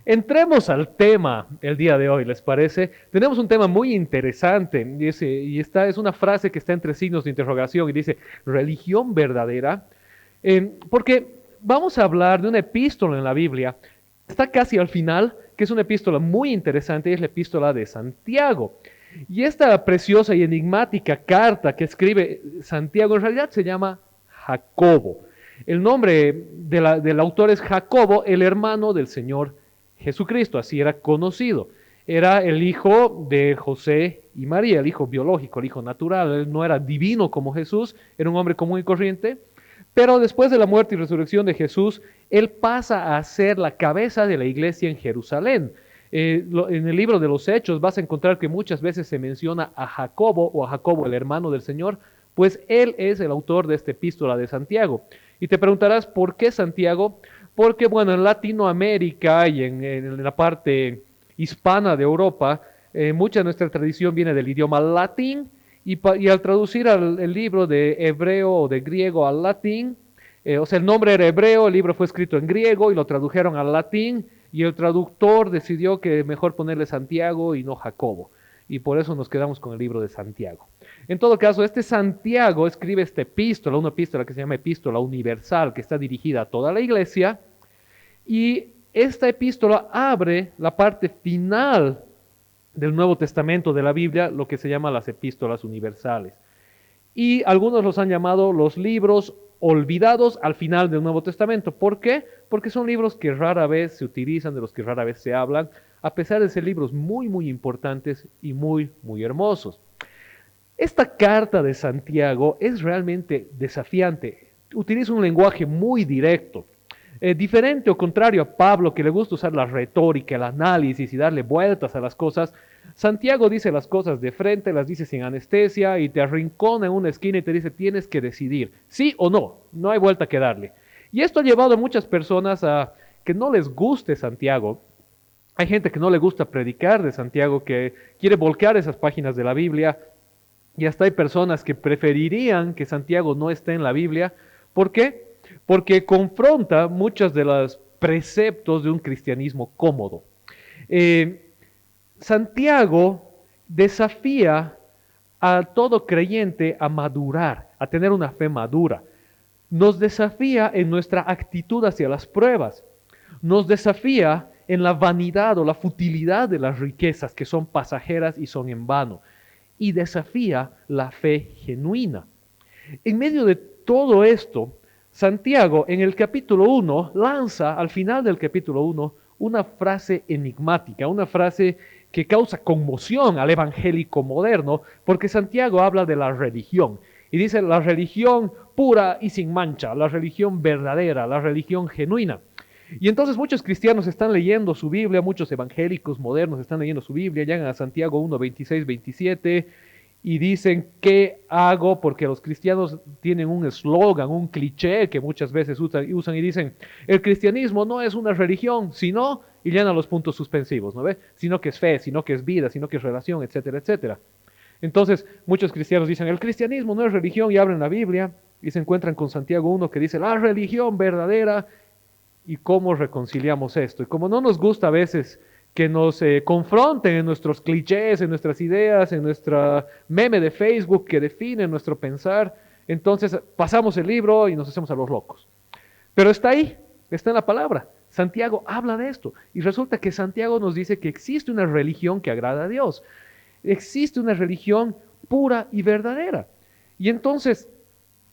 Entremos al tema el día de hoy, ¿les parece? Tenemos un tema muy interesante y esta es una frase que está entre signos de interrogación y dice, ¿religión verdadera? Porque vamos a hablar de una epístola en la Biblia, está casi al final, que es una epístola muy interesante, y es la epístola de Santiago. Y esta preciosa y enigmática carta que escribe Santiago en realidad se llama Jacobo. El nombre del autor es Jacobo, el hermano del Señor Jesucristo, así era conocido. Era el hijo de José y María, el hijo biológico, el hijo natural. Él no era divino como Jesús, era un hombre común y corriente. Pero después de la muerte y resurrección de Jesús, él pasa a ser la cabeza de la iglesia en Jerusalén. En el libro de los Hechos vas a encontrar que muchas veces se menciona a Jacobo o a Jacobo, el hermano del Señor, pues él es el autor de esta epístola de Santiago. Y te preguntarás, ¿por qué Santiago? Porque, bueno, en Latinoamérica y en la parte hispana de Europa, mucha de nuestra tradición viene del idioma latín y al traducir el libro de hebreo o de griego al latín, o sea, el nombre era hebreo, el libro fue escrito en griego y lo tradujeron al latín y el traductor decidió que mejor ponerle Santiago y no Jacobo. Y por eso nos quedamos con el libro de Santiago. En todo caso, este Santiago escribe esta epístola, una epístola que se llama Epístola Universal, que está dirigida a toda la iglesia, y esta epístola abre la parte final del Nuevo Testamento de la Biblia, lo que se llama las epístolas universales. Y algunos los han llamado los libros olvidados al final del Nuevo Testamento. ¿Por qué? Porque son libros que rara vez se utilizan, de los que rara vez se hablan, a pesar de ser libros muy, muy importantes y muy, muy hermosos. Esta carta de Santiago es realmente desafiante. Utiliza un lenguaje muy directo. Diferente o contrario a Pablo, que le gusta usar la retórica, el análisis y darle vueltas a las cosas, Santiago dice las cosas de frente, las dice sin anestesia y te arrincona en una esquina y te dice tienes que decidir, sí o no, no hay vuelta que darle. Y esto ha llevado a muchas personas a que no les guste Santiago. Hay gente que no le gusta predicar de Santiago, que quiere volcar esas páginas de la Biblia, y hasta hay personas que preferirían que Santiago no esté en la Biblia. ¿Por qué? Porque confronta muchos de los preceptos de un cristianismo cómodo. Eh, Santiago desafía a todo creyente a madurar, a tener una fe madura. Nos desafía en nuestra actitud hacia las pruebas. Nos desafía en la vanidad o la futilidad de las riquezas que son pasajeras y son en vano. Y desafía la fe genuina. En medio de todo esto, Santiago en el capítulo 1 lanza al final del capítulo 1 una frase enigmática, una frase que causa conmoción al evangélico moderno, porque Santiago habla de la religión y dice la religión pura y sin mancha, la religión verdadera, la religión genuina. Y entonces muchos cristianos están leyendo su Biblia, muchos evangélicos modernos están leyendo su Biblia, llegan a Santiago 1, 26, 27 y dicen, ¿qué hago? Porque los cristianos tienen un eslogan, un cliché que muchas veces usan y dicen, el cristianismo no es una religión, sino, y llenan los puntos suspensivos, ¿no ve? Sino que es fe, sino que es vida, sino que es relación, etcétera, etcétera. Entonces, muchos cristianos dicen, el cristianismo no es religión y abren la Biblia y se encuentran con Santiago 1 que dice, la religión verdadera. ¿Y cómo reconciliamos esto? Y como no nos gusta a veces que nos confronten en nuestros clichés, en nuestras ideas, en nuestra meme de Facebook que define nuestro pensar, entonces pasamos el libro y nos hacemos a los locos. Pero está ahí, está en la palabra. Santiago habla de esto y resulta que Santiago nos dice que existe una religión que agrada a Dios. Existe una religión pura y verdadera. Y entonces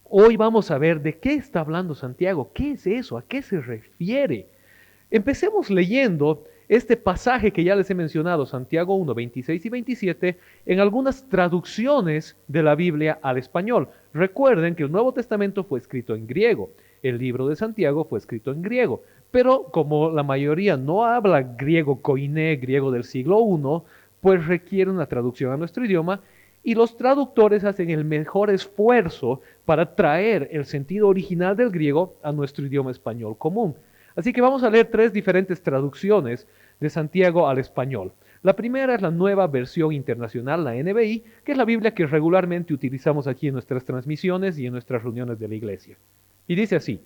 hoy vamos a ver de qué está hablando Santiago, qué es eso, a qué se refiere. Empecemos leyendo este pasaje que ya les he mencionado, Santiago 1, 26 y 27, en algunas traducciones de la Biblia al español. Recuerden que el Nuevo Testamento fue escrito en griego, el libro de Santiago fue escrito en griego, pero como la mayoría no habla griego koiné, griego del siglo I, pues requiere una traducción a nuestro idioma y los traductores hacen el mejor esfuerzo para traer el sentido original del griego a nuestro idioma español común. Así que vamos a leer tres diferentes traducciones de Santiago al español. La primera es la Nueva Versión Internacional, la NBI, que es la Biblia que regularmente utilizamos aquí en nuestras transmisiones y en nuestras reuniones de la iglesia. Y dice así,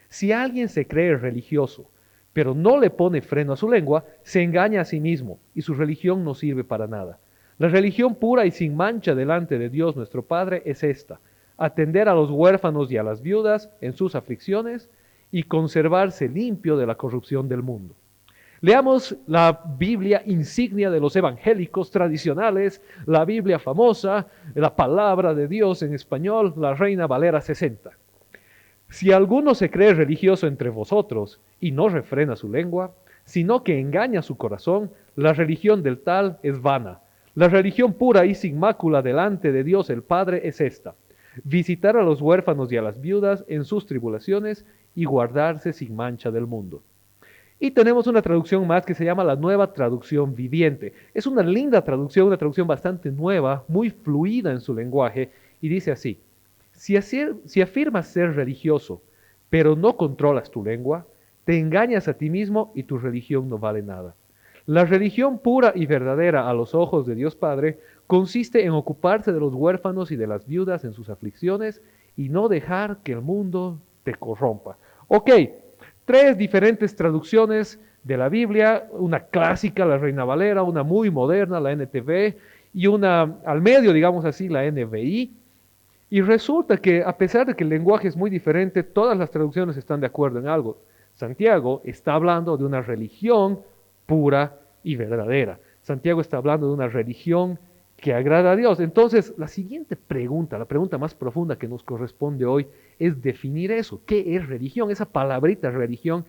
Si alguien se cree religioso, pero no le pone freno a su lengua, se engaña a sí mismo y su religión no sirve para nada. La religión pura y sin mancha delante de Dios nuestro Padre es esta: atender a los huérfanos y a las viudas en sus aflicciones y conservarse limpio de la corrupción del mundo. Leamos la Biblia insignia de los evangélicos tradicionales, la Biblia famosa, la palabra de Dios en español, la Reina Valera 60. Si alguno se cree religioso entre vosotros y no refrena su lengua, sino que engaña su corazón, la religión del tal es vana. La religión pura y sin mácula delante de Dios el Padre es esta: visitar a los huérfanos y a las viudas en sus tribulaciones y guardarse sin mancha del mundo. Y tenemos una traducción más que se llama la Nueva Traducción Viviente. Es una linda traducción, una traducción bastante nueva, muy fluida en su lenguaje, y dice así: si afirmas ser religioso, pero no controlas tu lengua, te engañas a ti mismo y tu religión no vale nada. La religión pura y verdadera a los ojos de Dios Padre consiste en ocuparse de los huérfanos y de las viudas en sus aflicciones y no dejar que el mundo te corrompa. Ok, 3 diferentes traducciones de la Biblia, una clásica, la Reina Valera, una muy moderna, la NTV, y una al medio, digamos así, la NVI. Y resulta que a pesar de que el lenguaje es muy diferente, todas las traducciones están de acuerdo en algo. Santiago está hablando de una religión pura y verdadera. Santiago está hablando de una religión que agrada a Dios. Entonces, la siguiente pregunta, la pregunta más profunda que nos corresponde hoy, es definir eso. ¿Qué es religión? Esa palabrita religión,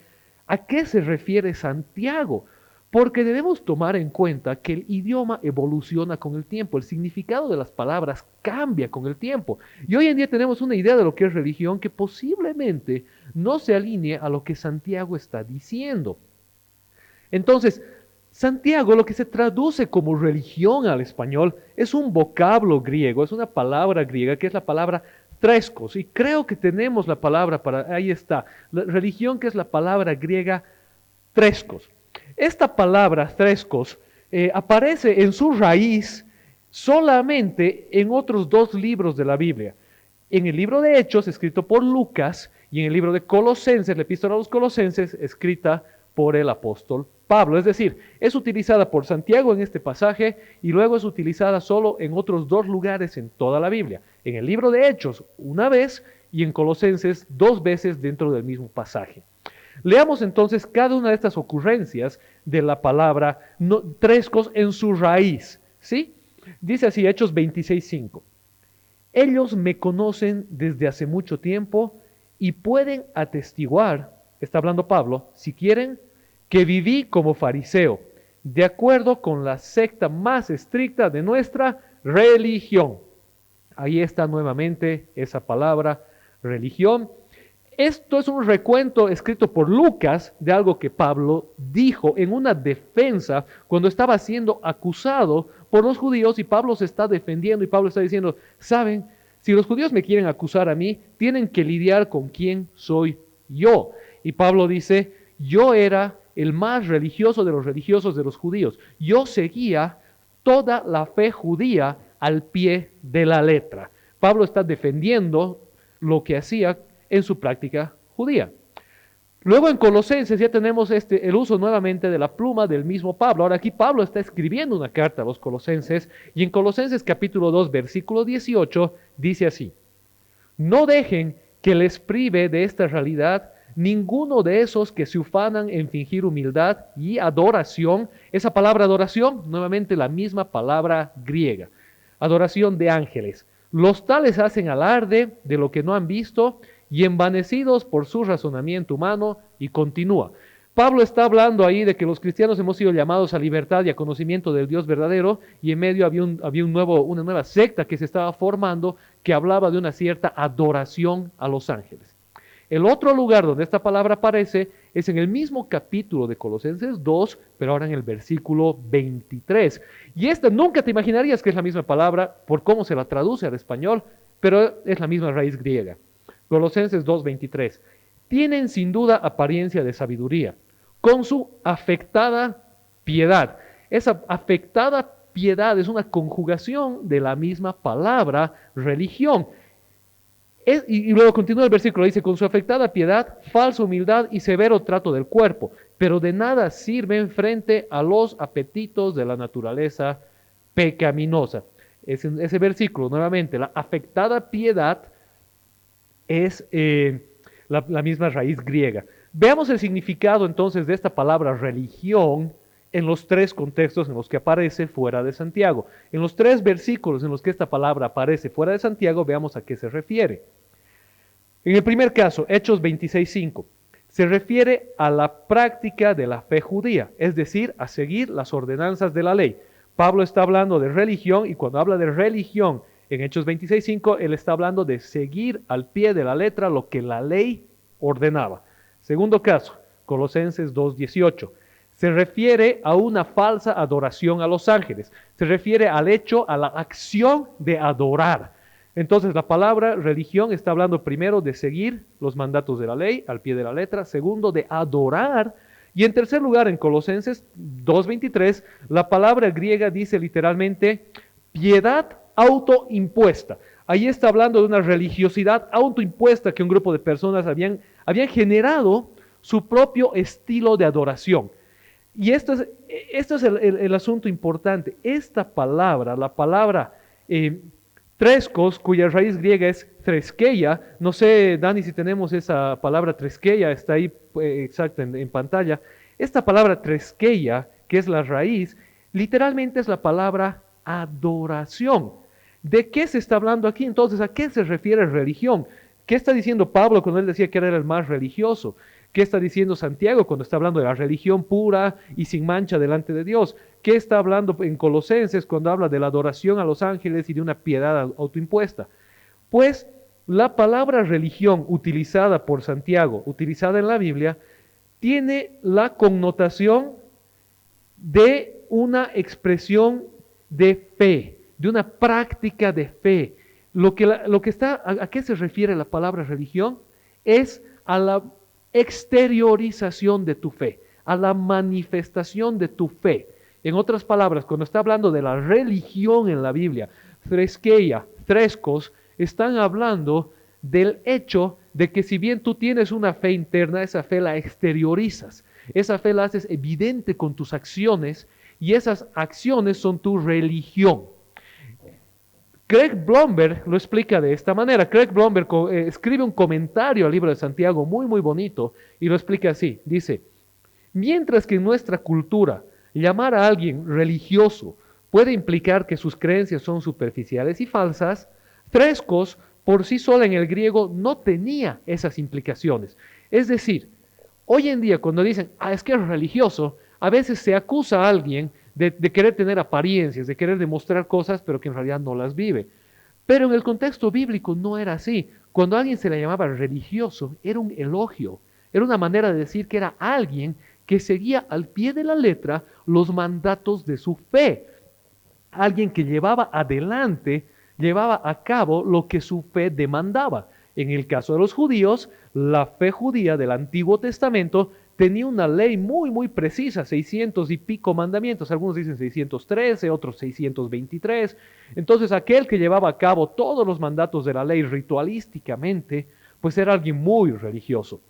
¿a qué se refiere Santiago? Porque debemos tomar en cuenta que el idioma evoluciona con el tiempo, el significado de las palabras cambia con el tiempo. Y hoy en día tenemos una idea de lo que es religión que posiblemente no se alinee a lo que Santiago está diciendo. Entonces, Santiago, lo que se traduce como religión al español, es un vocablo griego, es una palabra griega que es la palabra treskos. Y creo que tenemos la palabra para, ahí está, la religión, que es la palabra griega treskos. Esta palabra, treskos, aparece en su raíz solamente en otros 2 libros de la Biblia. En el libro de Hechos, escrito por Lucas, y en el libro de Colosenses, la epístola a los Colosenses, escrita por el apóstol Pablo. Es decir, es utilizada por Santiago en este pasaje y luego es utilizada solo en otros 2 lugares en toda la Biblia. En el libro de Hechos, una vez, y en Colosenses 2 veces dentro del mismo pasaje. Leamos entonces cada una de estas ocurrencias de la palabra treskos en su raíz, ¿sí? Dice así, Hechos 26:5. Ellos me conocen desde hace mucho tiempo y pueden atestiguar, está hablando Pablo, si quieren, que viví como fariseo, de acuerdo con la secta más estricta de nuestra religión. Ahí está nuevamente esa palabra, religión. Esto es un recuento escrito por Lucas de algo que Pablo dijo en una defensa cuando estaba siendo acusado por los judíos, y Pablo se está defendiendo y Pablo está diciendo: saben, si los judíos me quieren acusar a mí, tienen que lidiar con quién soy yo. Y Pablo dice: yo era el más religioso de los judíos. Yo seguía toda la fe judía al pie de la letra. Pablo está defendiendo lo que hacía en su práctica judía. Luego en Colosenses ya tenemos el uso nuevamente de la pluma del mismo Pablo. Ahora aquí Pablo está escribiendo una carta a los Colosenses, y en Colosenses capítulo 2 versículo 18 dice así: no dejen que les prive de esta realidad ninguno de esos que se ufanan en fingir humildad y adoración. Esa palabra adoración, nuevamente la misma palabra griega, adoración de ángeles. Los tales hacen alarde de lo que no han visto y envanecidos por su razonamiento humano, y continúa. Pablo está hablando ahí de que los cristianos hemos sido llamados a libertad y a conocimiento del Dios verdadero, y en medio había una nueva secta que se estaba formando que hablaba de una cierta adoración a los ángeles. El otro lugar donde esta palabra aparece es en el mismo capítulo de Colosenses 2, pero ahora en el versículo 23. Y esta nunca te imaginarías que es la misma palabra por cómo se la traduce al español, pero es la misma raíz griega. Colosenses 2:23. Tienen sin duda apariencia de sabiduría, con su afectada piedad. Esa afectada piedad es una conjugación de la misma palabra religión. Y luego continúa el versículo, dice, con su afectada piedad, falsa humildad y severo trato del cuerpo, pero de nada sirven frente a los apetitos de la naturaleza pecaminosa. Ese versículo, nuevamente, la afectada piedad es la misma raíz griega. Veamos el significado entonces de esta palabra religión en los tres contextos en los que aparece fuera de Santiago. En los tres versículos en los que esta palabra aparece fuera de Santiago, veamos a qué se refiere. En el primer caso, Hechos 26:5, se refiere a la práctica de la fe judía, es decir, a seguir las ordenanzas de la ley. Pablo está hablando de religión y cuando habla de religión en Hechos 26:5, él está hablando de seguir al pie de la letra lo que la ley ordenaba. Segundo caso, Colosenses 2:18. Se refiere a una falsa adoración a los ángeles. Se refiere al hecho, a la acción de adorar. Entonces la palabra religión está hablando primero de seguir los mandatos de la ley al pie de la letra. Segundo, de adorar. Y en tercer lugar, en Colosenses 2:23, la palabra griega dice literalmente piedad autoimpuesta. Ahí está hablando de una religiosidad autoimpuesta que un grupo de personas habían generado su propio estilo de adoración. Y esto es el asunto importante. Esta palabra, la palabra treskos, cuya raíz griega es treskeia, no sé, Dani, si tenemos esa palabra treskeia, está ahí exacta en pantalla. Esta palabra treskeia, que es la raíz, literalmente es la palabra adoración. ¿De qué se está hablando aquí entonces? ¿A qué se refiere religión? ¿Qué está diciendo Pablo cuando él decía que era el más religioso? ¿Qué está diciendo Santiago cuando está hablando de la religión pura y sin mancha delante de Dios? ¿Qué está hablando en Colosenses cuando habla de la adoración a los ángeles y de una piedad autoimpuesta? Pues la palabra religión utilizada por Santiago, utilizada en la Biblia, tiene la connotación de una expresión de fe, de una práctica de fe. ¿A qué se refiere la palabra religión? Es a la exteriorización de tu fe, a la manifestación de tu fe. En otras palabras, cuando está hablando de la religión en la Biblia, treskeia, treskos, están hablando del hecho de que si bien tú tienes una fe interna, esa fe la exteriorizas, esa fe la haces evidente con tus acciones y esas acciones son tu religión. Craig Blomberg lo explica de esta manera. Craig Blomberg escribe un comentario al libro de Santiago muy, muy bonito y lo explica así. Dice, mientras que en nuestra cultura llamar a alguien religioso puede implicar que sus creencias son superficiales y falsas, treskos por sí sola en el griego no tenía esas implicaciones. Es decir, hoy en día cuando dicen, es que es religioso, a veces se acusa a alguien de querer tener apariencias, de querer demostrar cosas, pero que en realidad no las vive. Pero en el contexto bíblico no era así. Cuando a alguien se le llamaba religioso, era un elogio, era una manera de decir que era alguien que seguía al pie de la letra los mandatos de su fe. Alguien que llevaba adelante, llevaba a cabo lo que su fe demandaba. En el caso de los judíos, la fe judía del Antiguo Testamento tenía una ley muy, muy precisa, 600 y pico mandamientos, algunos dicen 613, otros 623. Entonces aquel que llevaba a cabo todos los mandatos de la ley ritualísticamente, pues era alguien muy religioso.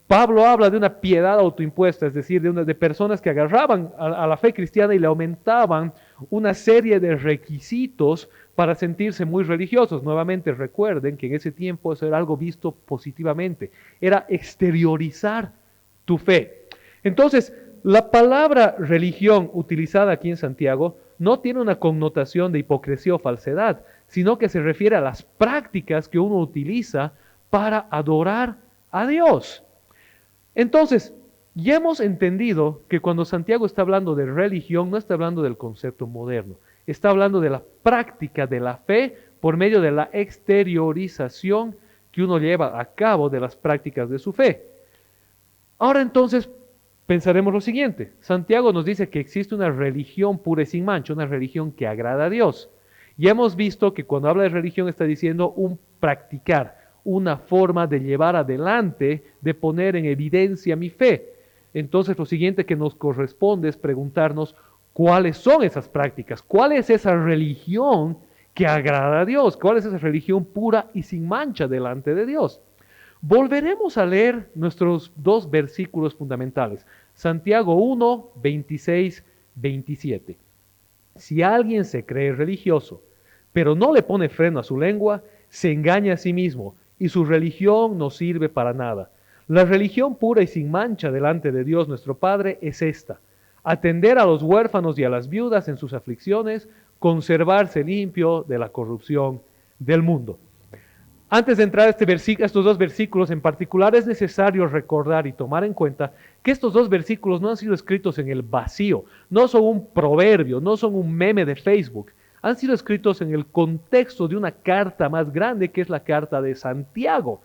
Pablo habla de una piedad autoimpuesta, es decir, de personas que agarraban a la fe cristiana y le aumentaban una serie de requisitos para sentirse muy religiosos. Nuevamente recuerden que en ese tiempo eso era algo visto positivamente, era exteriorizar tu fe. Entonces, la palabra religión utilizada aquí en Santiago no tiene una connotación de hipocresía o falsedad, sino que se refiere a las prácticas que uno utiliza para adorar a Dios. Entonces, ya hemos entendido que cuando Santiago está hablando de religión, no está hablando del concepto moderno, está hablando de la práctica de la fe por medio de la exteriorización que uno lleva a cabo de las prácticas de su fe. Ahora entonces pensaremos lo siguiente. Santiago nos dice que existe una religión pura y sin mancha, una religión que agrada a Dios. Ya hemos visto que cuando habla de religión está diciendo un practicar, una forma de llevar adelante, de poner en evidencia mi fe. Entonces lo siguiente que nos corresponde es preguntarnos cuáles son esas prácticas, cuál es esa religión que agrada a Dios. ¿Cuál es esa religión pura y sin mancha delante de Dios? Volveremos a leer nuestros dos versículos fundamentales. Santiago 1, 26, 27. Si alguien se cree religioso, pero no le pone freno a su lengua, se engaña a sí mismo y su religión no sirve para nada. La religión pura y sin mancha delante de Dios nuestro Padre es esta: atender a los huérfanos y a las viudas en sus aflicciones, conservarse limpio de la corrupción del mundo. Antes de entrar a estos dos versículos en particular, es necesario recordar y tomar en cuenta que estos dos versículos no han sido escritos en el vacío, no son un proverbio, no son un meme de Facebook, han sido escritos en el contexto de una carta más grande, que es la carta de Santiago.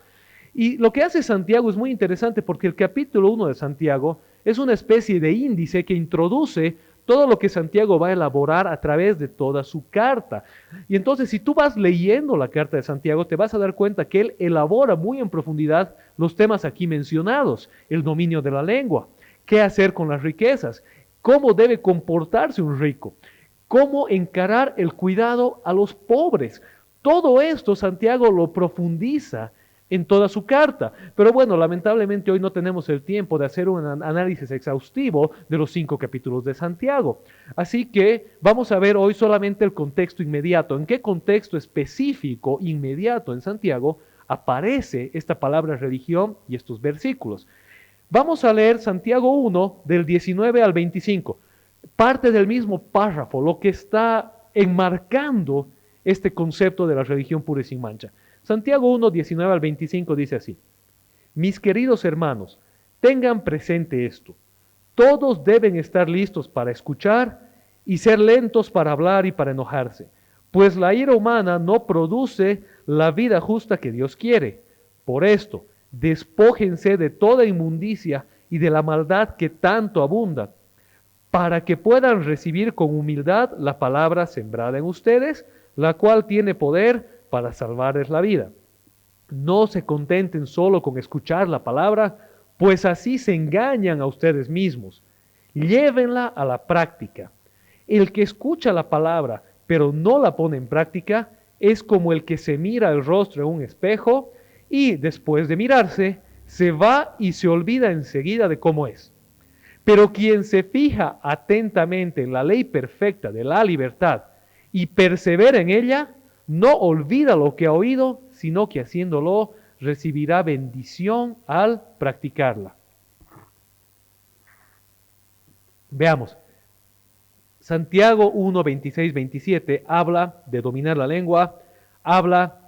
Y lo que hace Santiago es muy interesante, porque el capítulo 1 de Santiago es una especie de índice que introduce todo lo que Santiago va a elaborar a través de toda su carta. Y entonces, si tú vas leyendo la carta de Santiago, te vas a dar cuenta que él elabora muy en profundidad los temas aquí mencionados: el dominio de la lengua, qué hacer con las riquezas, cómo debe comportarse un rico, cómo encarar el cuidado a los pobres. Todo esto Santiago lo profundiza en toda su carta. Pero bueno, lamentablemente hoy no tenemos el tiempo de hacer un análisis exhaustivo de los 5 capítulos de Santiago. Así que vamos a ver hoy solamente el contexto inmediato. ¿En qué contexto específico inmediato en Santiago aparece esta palabra religión y estos versículos? Vamos a leer Santiago 1 del 19 al 25. Parte del mismo párrafo, lo que está enmarcando este concepto de la religión pura y sin mancha. Santiago 1, 19 al 25 dice así: mis queridos hermanos, tengan presente esto. Todos deben estar listos para escuchar y ser lentos para hablar y para enojarse, pues la ira humana no produce la vida justa que Dios quiere. Por esto, despójense de toda inmundicia y de la maldad que tanto abunda, para que puedan recibir con humildad la palabra sembrada en ustedes, la cual tiene poder para salvarles la vida. No se contenten solo con escuchar la palabra, pues así se engañan a ustedes mismos. Llévenla a la práctica. El que escucha la palabra, pero no la pone en práctica, es como el que se mira el rostro en un espejo y, después de mirarse, se va y se olvida enseguida de cómo es. Pero quien se fija atentamente en la ley perfecta de la libertad y persevera en ella, no olvida lo que ha oído, sino que haciéndolo recibirá bendición al practicarla. Veamos. Santiago 1, 26, 27 habla de dominar la lengua, habla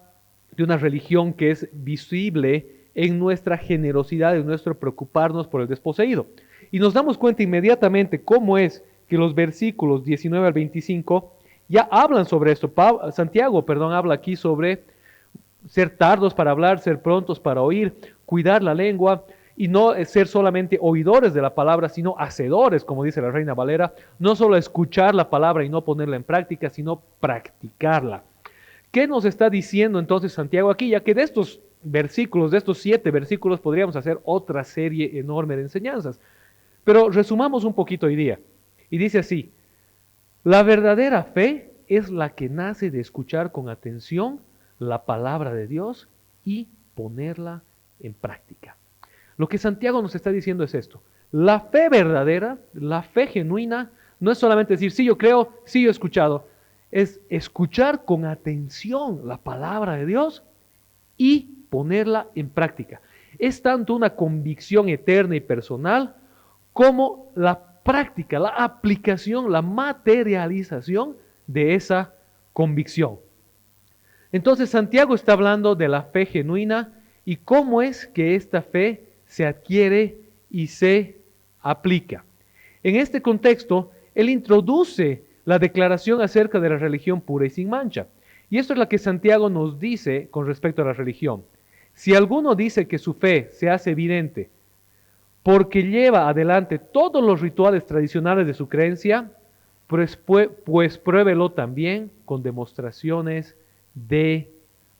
de una religión que es visible en nuestra generosidad, en nuestro preocuparnos por el desposeído. Y nos damos cuenta inmediatamente cómo es que los versículos 19 al 25 ya hablan sobre esto. Santiago habla aquí sobre ser tardos para hablar, ser prontos para oír, cuidar la lengua y no ser solamente oidores de la palabra, sino hacedores, como dice la Reina Valera, no solo escuchar la palabra y no ponerla en práctica, sino practicarla. ¿Qué nos está diciendo entonces Santiago aquí? Ya que de estos versículos, de estos 7 versículos, podríamos hacer otra serie enorme de enseñanzas. Pero resumamos un poquito hoy día. Y dice así: la verdadera fe es la que nace de escuchar con atención la palabra de Dios y ponerla en práctica. Lo que Santiago nos está diciendo es esto: la fe verdadera, la fe genuina, no es solamente decir, sí, yo creo, sí, yo he escuchado, es escuchar con atención la palabra de Dios y ponerla en práctica. Es tanto una convicción eterna y personal como la práctica, la aplicación, la materialización de esa convicción. Entonces Santiago está hablando de la fe genuina y cómo es que esta fe se adquiere y se aplica. En este contexto, él introduce la declaración acerca de la religión pura y sin mancha. Y esto es lo que Santiago nos dice con respecto a la religión. Si alguno dice que su fe se hace evidente porque lleva adelante todos los rituales tradicionales de su creencia, pues pruébelo también con demostraciones de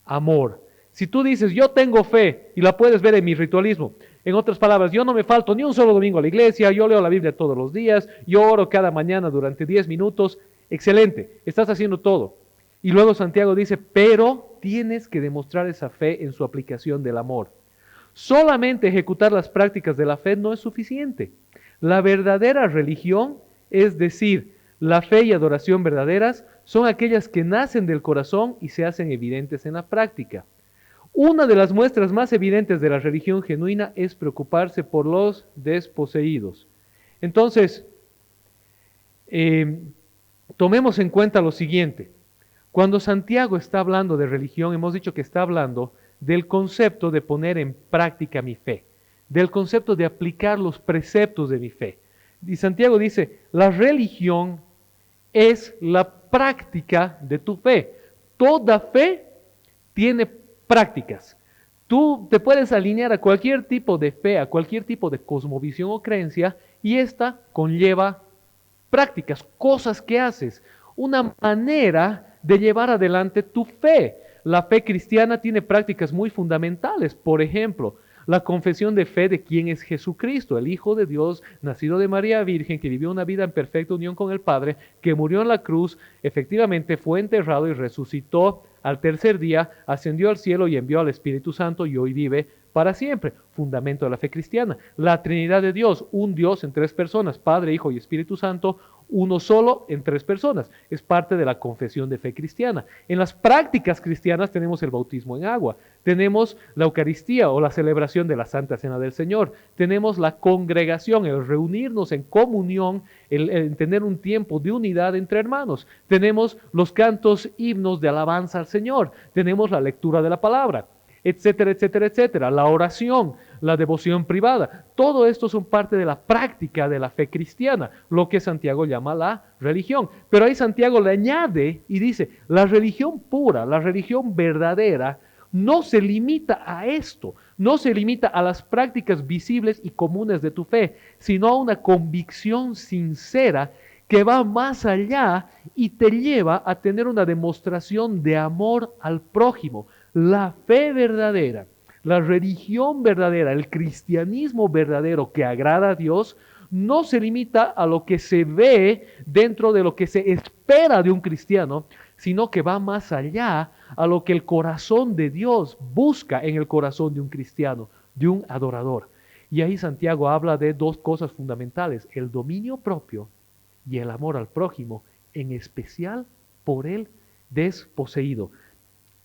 amor. Si tú dices, yo tengo fe, y la puedes ver en mi ritualismo, en otras palabras, yo no me falto ni un solo domingo a la iglesia, yo leo la Biblia todos los días, yo oro cada mañana durante 10 minutos, excelente, estás haciendo todo. Y luego Santiago dice, pero tienes que demostrar esa fe en su aplicación del amor. Solamente ejecutar las prácticas de la fe no es suficiente. La verdadera religión, es decir, la fe y adoración verdaderas, son aquellas que nacen del corazón y se hacen evidentes en la práctica. Una de las muestras más evidentes de la religión genuina es preocuparse por los desposeídos. Entonces, tomemos en cuenta lo siguiente. Cuando Santiago está hablando de religión, hemos dicho que está hablando del concepto de poner en práctica mi fe, del concepto de aplicar los preceptos de mi fe. Y Santiago dice, la religión es la práctica de tu fe. Toda fe tiene prácticas. Tú te puedes alinear a cualquier tipo de fe, a cualquier tipo de cosmovisión o creencia, y esta conlleva prácticas, cosas que haces, una manera de llevar adelante tu fe. La fe cristiana tiene prácticas muy fundamentales. Por ejemplo, la confesión de fe de quién es Jesucristo, el Hijo de Dios, nacido de María Virgen, que vivió una vida en perfecta unión con el Padre, que murió en la cruz, efectivamente fue enterrado y resucitó al tercer día, ascendió al cielo y envió al Espíritu Santo y hoy vive para siempre. Fundamento de la fe cristiana. La Trinidad de Dios, un Dios en tres personas, Padre, Hijo y Espíritu Santo, uno solo en tres personas. Es parte de la confesión de fe cristiana. En las prácticas cristianas tenemos el bautismo en agua, tenemos la Eucaristía o la celebración de la Santa Cena del Señor, tenemos la congregación, el reunirnos en comunión, el tener un tiempo de unidad entre hermanos, tenemos los cantos, himnos de alabanza al Señor, tenemos la lectura de la palabra, etcétera, etcétera, etcétera, la oración, la devoción privada. Todo esto son parte de la práctica de la fe cristiana, lo que Santiago llama la religión. Pero ahí Santiago le añade y dice, la religión pura, la religión verdadera, no se limita a esto, no se limita a las prácticas visibles y comunes de tu fe, sino a una convicción sincera que va más allá y te lleva a tener una demostración de amor al prójimo. La fe verdadera, la religión verdadera, el cristianismo verdadero que agrada a Dios, no se limita a lo que se ve dentro de lo que se espera de un cristiano, sino que va más allá a lo que el corazón de Dios busca en el corazón de un cristiano, de un adorador. Y ahí Santiago habla de dos cosas fundamentales, el dominio propio y el amor al prójimo, en especial por el desposeído.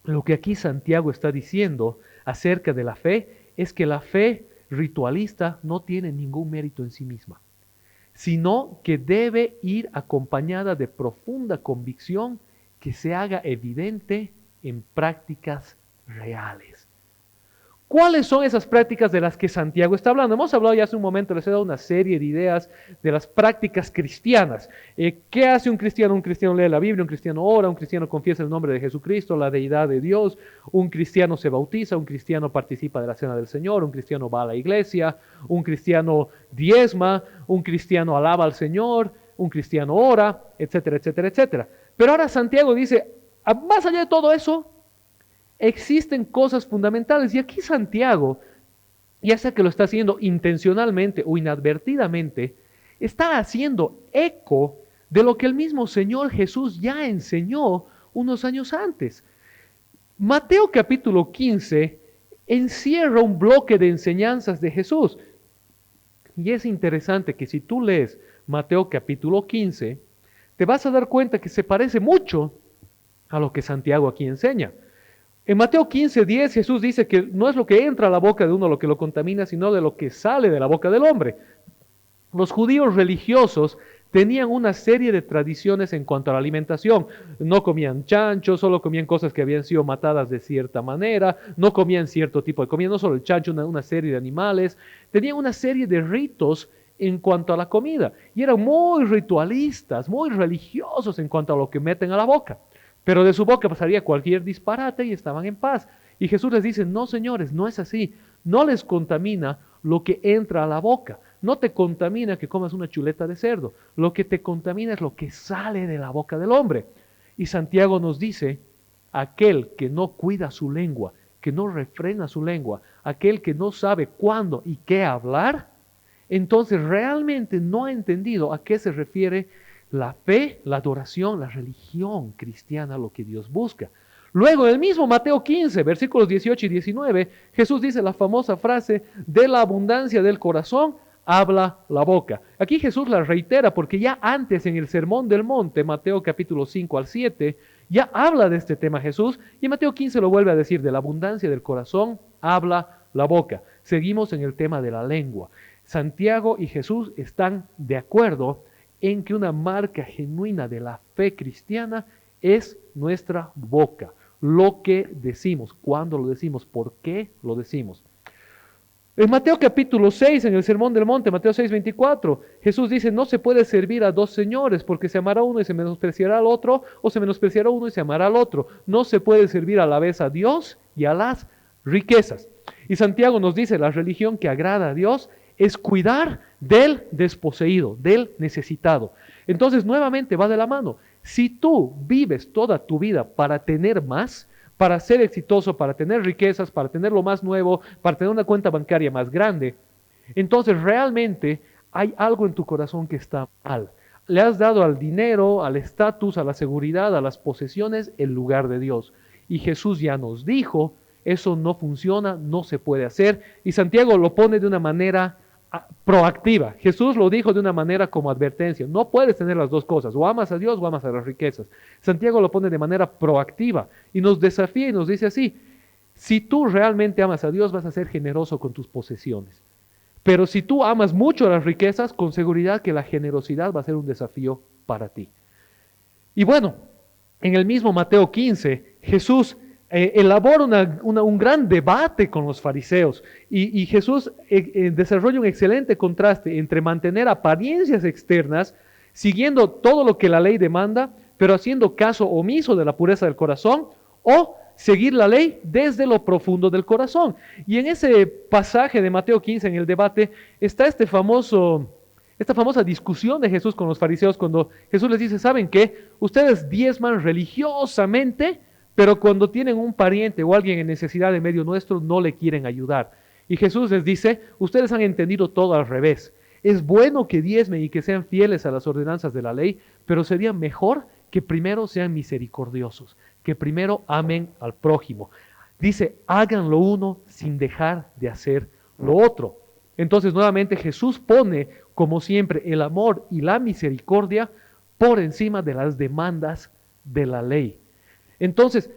Lo que aquí Santiago está diciendo acerca de la fe es que la fe ritualista no tiene ningún mérito en sí misma, sino que debe ir acompañada de profunda convicción que se haga evidente en prácticas reales. ¿Cuáles son esas prácticas de las que Santiago está hablando? Hemos hablado ya hace un momento, les he dado una serie de ideas de las prácticas cristianas. ¿Qué hace un cristiano? Un cristiano lee la Biblia, un cristiano ora, un cristiano confiesa el nombre de Jesucristo, la deidad de Dios, un cristiano se bautiza, un cristiano participa de la cena del Señor, un cristiano va a la iglesia, un cristiano diezma, un cristiano alaba al Señor, un cristiano ora, etcétera, etcétera, etcétera. Pero ahora Santiago dice, más allá de todo eso, existen cosas fundamentales. Y aquí Santiago, ya sea que lo está haciendo intencionalmente o inadvertidamente, está haciendo eco de lo que el mismo Señor Jesús ya enseñó unos años antes. Mateo capítulo 15 encierra un bloque de enseñanzas de Jesús. Y es interesante que si tú lees Mateo capítulo 15, te vas a dar cuenta que se parece mucho a lo que Santiago aquí enseña. En Mateo 15:10 Jesús dice que no es lo que entra a la boca de uno lo que lo contamina, sino de lo que sale de la boca del hombre. Los judíos religiosos tenían una serie de tradiciones en cuanto a la alimentación. No comían chancho, solo comían cosas que habían sido matadas de cierta manera, no comían cierto tipo de comida, no solo el chancho, una serie de animales. Tenían una serie de ritos en cuanto a la comida y eran muy ritualistas, muy religiosos en cuanto a lo que meten a la boca. Pero de su boca pasaría cualquier disparate y estaban en paz. Y Jesús les dice, no señores, no es así. No les contamina lo que entra a la boca. No te contamina que comas una chuleta de cerdo. Lo que te contamina es lo que sale de la boca del hombre. Y Santiago nos dice, aquel que no cuida su lengua, que no refrena su lengua, aquel que no sabe cuándo y qué hablar, entonces realmente no ha entendido a qué se refiere la fe, la adoración, la religión cristiana, lo que Dios busca. Luego, en el mismo Mateo 15, versículos 18 y 19, Jesús dice la famosa frase, de la abundancia del corazón habla la boca. Aquí Jesús la reitera porque ya antes en el Sermón del Monte, Mateo capítulo 5 al 7, ya habla de este tema Jesús, y en Mateo 15 lo vuelve a decir, de la abundancia del corazón habla la boca. Seguimos en el tema de la lengua. Santiago y Jesús están de acuerdo en que una marca genuina de la fe cristiana es nuestra boca, lo que decimos, cuándo lo decimos, por qué lo decimos. En Mateo capítulo 6, en el Sermón del Monte, Mateo 6, 24, Jesús dice, no se puede servir a dos señores, porque se amará a uno y se menospreciará al otro, o se menospreciará a uno y se amará al otro. No se puede servir a la vez a Dios y a las riquezas. Y Santiago nos dice, la religión que agrada a Dios es cuidar del desposeído, del necesitado. Entonces, nuevamente va de la mano. Si tú vives toda tu vida para tener más, para ser exitoso, para tener riquezas, para tener lo más nuevo, para tener una cuenta bancaria más grande, entonces realmente hay algo en tu corazón que está mal. Le has dado al dinero, al estatus, a la seguridad, a las posesiones, el lugar de Dios. Y Jesús ya nos dijo, eso no funciona, no se puede hacer. Y Santiago lo pone de una manera proactiva. Jesús lo dijo de una manera como advertencia. No puedes tener las dos cosas, o amas a Dios o amas a las riquezas. Santiago lo pone de manera proactiva y nos desafía y nos dice así, si tú realmente amas a Dios vas a ser generoso con tus posesiones. Pero si tú amas mucho las riquezas, con seguridad que la generosidad va a ser un desafío para ti. Y bueno, en el mismo Mateo 15, Jesús elabora un gran debate con los fariseos y Jesús desarrolla un excelente contraste entre mantener apariencias externas, siguiendo todo lo que la ley demanda, pero haciendo caso omiso de la pureza del corazón, o seguir la ley desde lo profundo del corazón. Y en ese pasaje de Mateo 15, en el debate, está esta famosa discusión de Jesús con los fariseos, cuando Jesús les dice, ¿saben qué? Ustedes diezman religiosamente, pero cuando tienen un pariente o alguien en necesidad de medio nuestro, no le quieren ayudar. Y Jesús les dice, ustedes han entendido todo al revés. Es bueno que diezmen y que sean fieles a las ordenanzas de la ley, pero sería mejor que primero sean misericordiosos, que primero amen al prójimo. Dice, hagan lo uno sin dejar de hacer lo otro. Entonces, nuevamente, Jesús pone, como siempre, el amor y la misericordia por encima de las demandas de la ley. Entonces,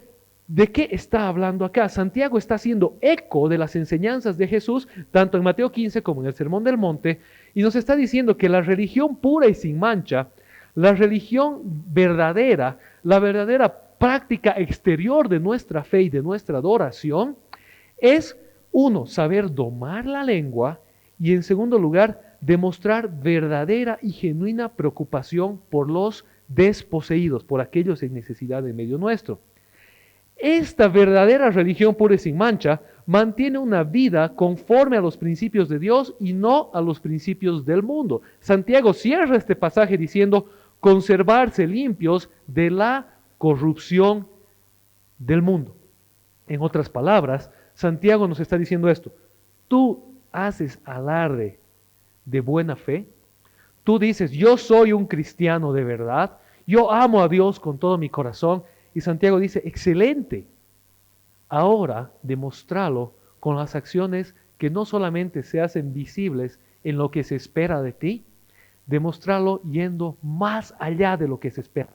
¿de qué está hablando acá? Santiago está haciendo eco de las enseñanzas de Jesús, tanto en Mateo 15 como en el Sermón del Monte, y nos está diciendo que la religión pura y sin mancha, la religión verdadera, la verdadera práctica exterior de nuestra fe y de nuestra adoración, es, uno, saber domar la lengua, y en segundo lugar, demostrar verdadera y genuina preocupación por los desposeídos, por aquellos en necesidad en medio nuestro. Esta verdadera religión pura y sin mancha mantiene una vida conforme a los principios de Dios y no a los principios del mundo. Santiago cierra este pasaje diciendo, conservarse limpios de la corrupción del mundo. En otras palabras, Santiago nos está diciendo esto, tú haces alarde de buena fe, tú dices, yo soy un cristiano de verdad, yo amo a Dios con todo mi corazón, y Santiago dice, excelente, ahora demostralo con las acciones que no solamente se hacen visibles en lo que se espera de ti, demostralo yendo más allá de lo que se espera,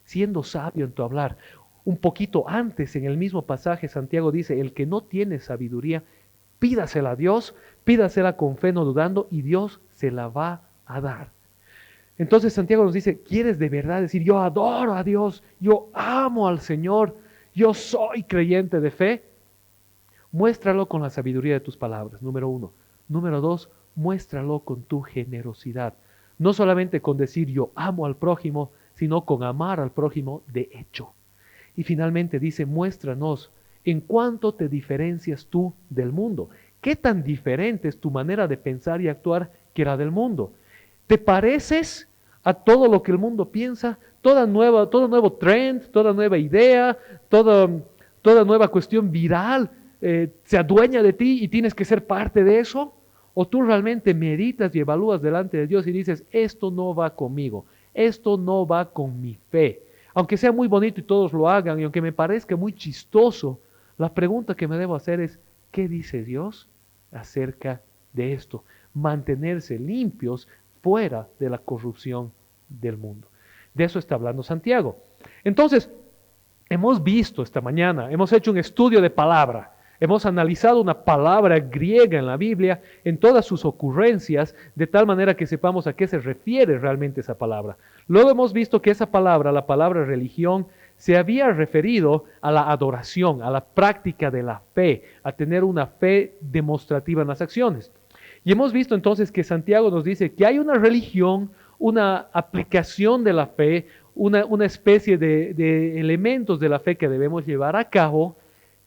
siendo sabio en tu hablar. Un poquito antes, en el mismo pasaje, Santiago dice, el que no tiene sabiduría, pídasela a Dios, pídasela con fe no dudando, y Dios se la va a dar. Entonces Santiago nos dice, ¿quieres de verdad decir, yo adoro a Dios, yo amo al Señor, yo soy creyente de fe? Muéstralo con la sabiduría de tus palabras, número uno. Número dos, muéstralo con tu generosidad. No solamente con decir yo amo al prójimo, sino con amar al prójimo de hecho. Y finalmente dice, muéstranos en cuánto te diferencias tú del mundo. ¿Qué tan diferente es tu manera de pensar y actuar que la del mundo? ¿Te pareces a todo lo que el mundo piensa? Todo nuevo trend, toda nueva idea, toda nueva cuestión viral se adueña de ti y tienes que ser parte de eso? ¿O tú realmente meditas y evalúas delante de Dios y dices, esto no va conmigo, esto no va con mi fe. Aunque sea muy bonito y todos lo hagan, y aunque me parezca muy chistoso, la pregunta que me debo hacer es, ¿qué dice Dios acerca de esto? Mantenerse limpios fuera de la corrupción del mundo. De eso está hablando Santiago. Entonces, hemos visto esta mañana, hemos hecho un estudio de palabra, hemos analizado una palabra griega en la Biblia, en todas sus ocurrencias, de tal manera que sepamos a qué se refiere realmente esa palabra. Luego hemos visto que esa palabra, la palabra religión, se había referido a la adoración, a la práctica de la fe, a tener una fe demostrativa en las acciones. Y hemos visto entonces que Santiago nos dice que hay una religión, una aplicación de la fe, una especie de elementos de la fe que debemos llevar a cabo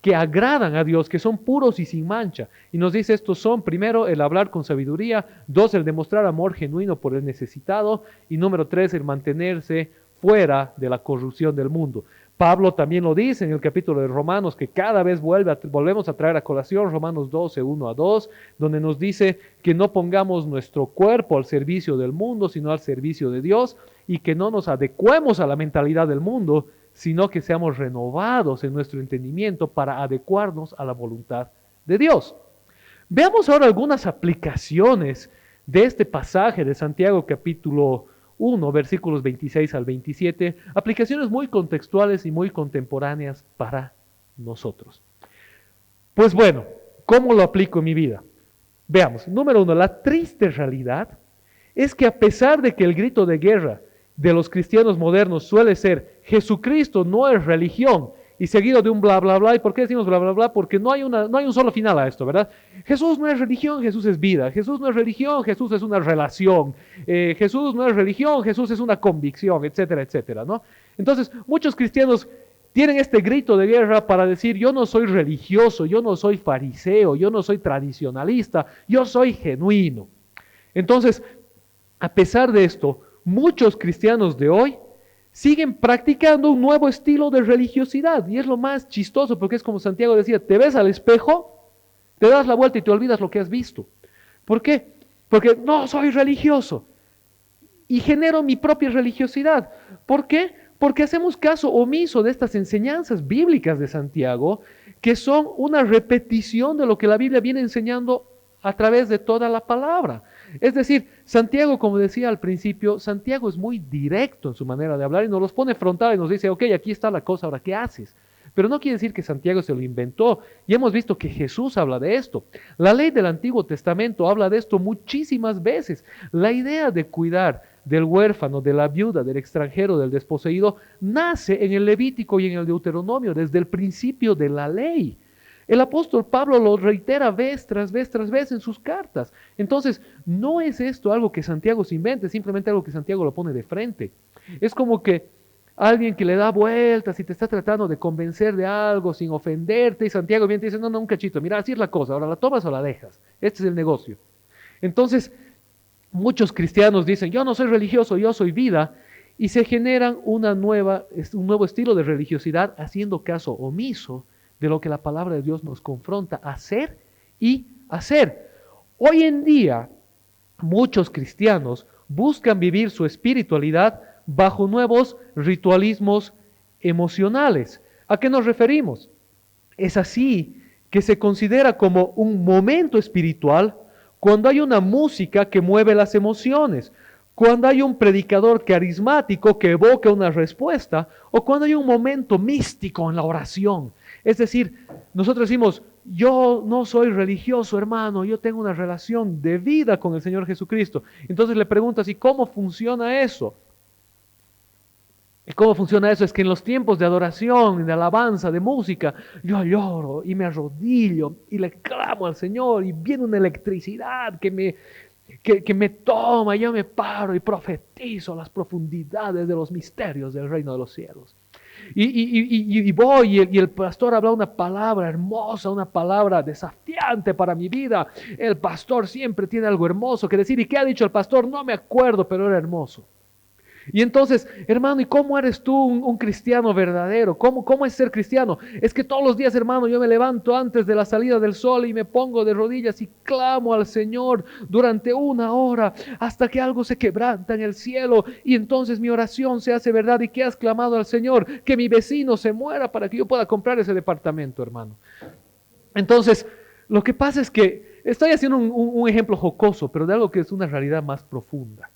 que agradan a Dios, que son puros y sin mancha. Y nos dice estos son, primero, el hablar con sabiduría, dos, el demostrar amor genuino por el necesitado, y número tres, el mantenerse fuera de la corrupción del mundo. Pablo también lo dice en el capítulo de Romanos, que cada vez volvemos a traer a colación Romanos 12, 1 a 2, donde nos dice que no pongamos nuestro cuerpo al servicio del mundo, sino al servicio de Dios, y que no nos adecuemos a la mentalidad del mundo, sino que seamos renovados en nuestro entendimiento para adecuarnos a la voluntad de Dios. Veamos ahora algunas aplicaciones de este pasaje de Santiago capítulo 1, versículos 26 al 27, aplicaciones muy contextuales y muy contemporáneas para nosotros. Pues bueno, ¿cómo lo aplico en mi vida? Veamos, número uno, la triste realidad es que a pesar de que el grito de guerra de los cristianos modernos suele ser Jesucristo no es religión, y seguido de un bla, bla, bla. ¿Y por qué decimos bla, bla, bla? Porque no hay un solo final a esto, ¿verdad? Jesús no es religión, Jesús es vida. Jesús no es religión, Jesús es una relación. Jesús no es religión, Jesús es una convicción, etcétera, etcétera, ¿no? Entonces, muchos cristianos tienen este grito de guerra para decir, yo no soy religioso, yo no soy fariseo, yo no soy tradicionalista, yo soy genuino. Entonces, a pesar de esto, muchos cristianos de hoy siguen practicando un nuevo estilo de religiosidad. Y es lo más chistoso porque es como Santiago decía, te ves al espejo, te das la vuelta y te olvidas lo que has visto. ¿Por qué? Porque no soy religioso y genero mi propia religiosidad. ¿Por qué? Porque hacemos caso omiso de estas enseñanzas bíblicas de Santiago, que son una repetición de lo que la Biblia viene enseñando a través de toda la palabra. Es decir, Santiago, como decía al principio, Santiago es muy directo en su manera de hablar y nos los pone frontal y nos dice, ok, aquí está la cosa, ahora, ¿qué haces? Pero no quiere decir que Santiago se lo inventó, y hemos visto que Jesús habla de esto. La ley del Antiguo Testamento habla de esto muchísimas veces. La idea de cuidar del huérfano, de la viuda, del extranjero, del desposeído, nace en el Levítico y en el Deuteronomio, desde el principio de la ley. El apóstol Pablo lo reitera vez tras vez tras vez en sus cartas. Entonces, no es esto algo que Santiago se invente, simplemente algo que Santiago lo pone de frente. Es como que alguien que le da vueltas y te está tratando de convencer de algo sin ofenderte, y Santiago viene y te dice, no, un cachito, mira, así es la cosa, ahora la tomas o la dejas. Este es el negocio. Entonces, muchos cristianos dicen, yo no soy religioso, yo soy vida, y se generan un nuevo estilo de religiosidad haciendo caso omiso de lo que la palabra de Dios nos confronta a hacer y hacer. Hoy en día, muchos cristianos buscan vivir su espiritualidad bajo nuevos ritualismos emocionales. ¿A qué nos referimos? Es así que se considera como un momento espiritual cuando hay una música que mueve las emociones, cuando hay un predicador carismático que evoca una respuesta, o cuando hay un momento místico en la oración. Es decir, nosotros decimos, yo no soy religioso, hermano, yo tengo una relación de vida con el Señor Jesucristo. Entonces le preguntas, ¿y cómo funciona eso? ¿Y cómo funciona eso? Es que en los tiempos de adoración, de alabanza, de música, yo lloro y me arrodillo y le clamo al Señor y viene una electricidad que me toma, y yo me paro y profetizo las profundidades de los misterios del reino de los cielos. Y voy y el pastor habla una palabra hermosa, una palabra desafiante para mi vida. El pastor siempre tiene algo hermoso que decir. ¿Y qué ha dicho el pastor? No me acuerdo, pero era hermoso. Y entonces, hermano, ¿y cómo eres tú un cristiano verdadero? ¿Cómo es ser cristiano? Es que todos los días, hermano, yo me levanto antes de la salida del sol y me pongo de rodillas y clamo al Señor durante 1 hora hasta que algo se quebranta en el cielo y entonces mi oración se hace verdad. ¿Y qué has clamado al Señor? Que mi vecino se muera para que yo pueda comprar ese departamento, hermano. Entonces, lo que pasa es que estoy haciendo un ejemplo jocoso, pero de algo que es una realidad más profunda.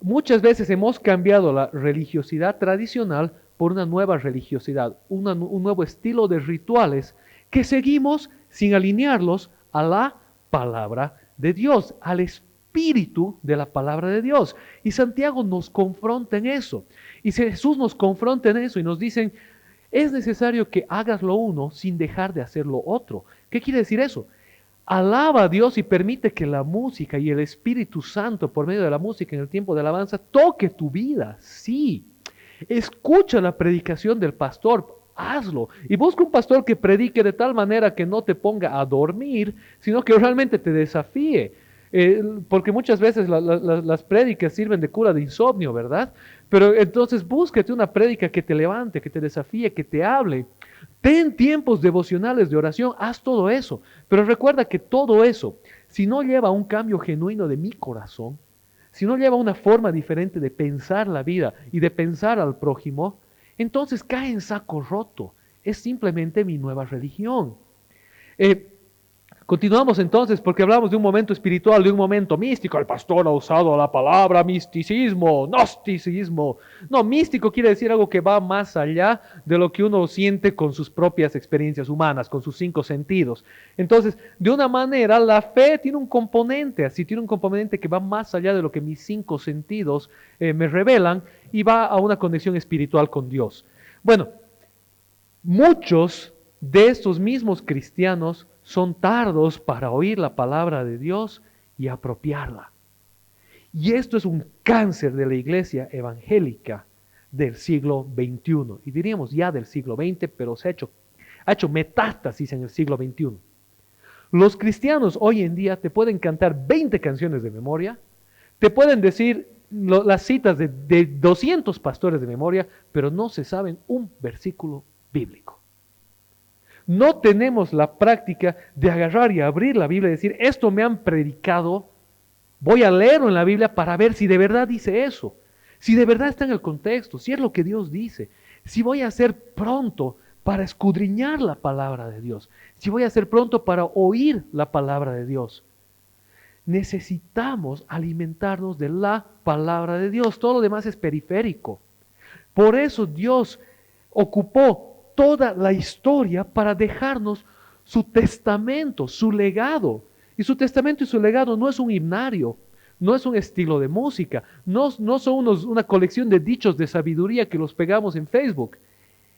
Muchas veces hemos cambiado la religiosidad tradicional por una nueva religiosidad, un nuevo estilo de rituales que seguimos sin alinearlos a la palabra de Dios, al espíritu de la palabra de Dios. Y Santiago nos confronta en eso. Y Jesús nos confronta en eso y nos dicen, es necesario que hagas lo uno sin dejar de hacer lo otro. ¿Qué quiere decir eso? Alaba a Dios y permite que la música y el Espíritu Santo, por medio de la música en el tiempo de alabanza, toque tu vida. Sí. Escucha la predicación del pastor, hazlo. Y busca un pastor que predique de tal manera que no te ponga a dormir, sino que realmente te desafíe. Porque muchas veces las prédicas sirven de cura de insomnio, ¿verdad? Pero entonces búsquete una prédica que te levante, que te desafíe, que te hable. Ten tiempos devocionales de oración, haz todo eso. Pero recuerda que todo eso, si no lleva a un cambio genuino de mi corazón, si no lleva a una forma diferente de pensar la vida y de pensar al prójimo, entonces cae en saco roto. Es simplemente mi nueva religión. Continuamos entonces porque hablamos de un momento espiritual, de un momento místico. El pastor ha usado la palabra misticismo, gnosticismo. No, místico quiere decir algo que va más allá de lo que uno siente con sus propias experiencias humanas, con sus 5 sentidos. Entonces, de una manera, la fe tiene un componente, así tiene un componente que va más allá de lo que mis 5 sentidos me revelan y va a una conexión espiritual con Dios. Bueno, muchos de estos mismos cristianos son tardos para oír la palabra de Dios y apropiarla. Y esto es un cáncer de la iglesia evangélica del siglo XXI. Y diríamos ya del siglo XX, pero ha hecho metástasis en el siglo XXI. Los cristianos hoy en día te pueden cantar 20 canciones de memoria, te pueden decir las citas de 200 pastores de memoria, pero no se saben un versículo bíblico. No tenemos la práctica de agarrar y abrir la Biblia y decir, esto me han predicado, voy a leerlo en la Biblia para ver si de verdad dice eso, si de verdad está en el contexto, si es lo que Dios dice, si voy a ser pronto para escudriñar la palabra de Dios, si voy a ser pronto para oír la palabra de Dios. Necesitamos alimentarnos de la palabra de Dios, todo lo demás es periférico. Por eso Dios ocupó toda la historia para dejarnos su testamento, su legado. Y su testamento y su legado no es un himnario, no es un estilo de música, no son una colección de dichos de sabiduría que los pegamos en Facebook.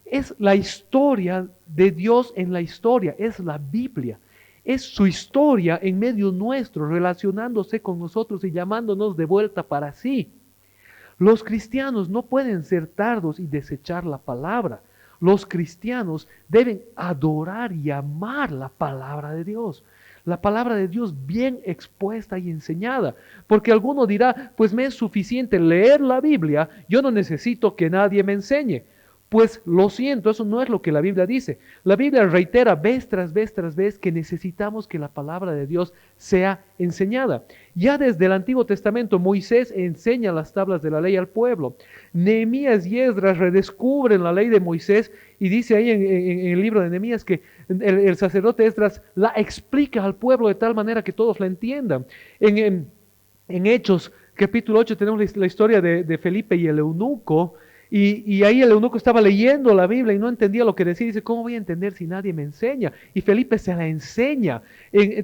Es la historia de Dios en la historia, es la Biblia. Es su historia en medio nuestro, relacionándose con nosotros y llamándonos de vuelta para sí. Los cristianos no pueden ser tardos y desechar la palabra. Los cristianos deben adorar y amar la palabra de Dios. La palabra de Dios bien expuesta y enseñada. Porque alguno dirá, pues me es suficiente leer la Biblia, yo no necesito que nadie me enseñe. Pues lo siento, eso no es lo que la Biblia dice. La Biblia reitera vez tras vez tras vez que necesitamos que la palabra de Dios sea enseñada. Ya desde el Antiguo Testamento Moisés enseña las tablas de la ley al pueblo. Nehemías y Esdras redescubren la ley de Moisés y dice ahí en el libro de Nehemías que el sacerdote Esdras la explica al pueblo de tal manera que todos la entiendan. En Hechos capítulo 8 tenemos la historia de Felipe y el eunuco. Y ahí el eunuco estaba leyendo la Biblia y no entendía lo que decía. Dice, ¿cómo voy a entender si nadie me enseña? Y Felipe se la enseña.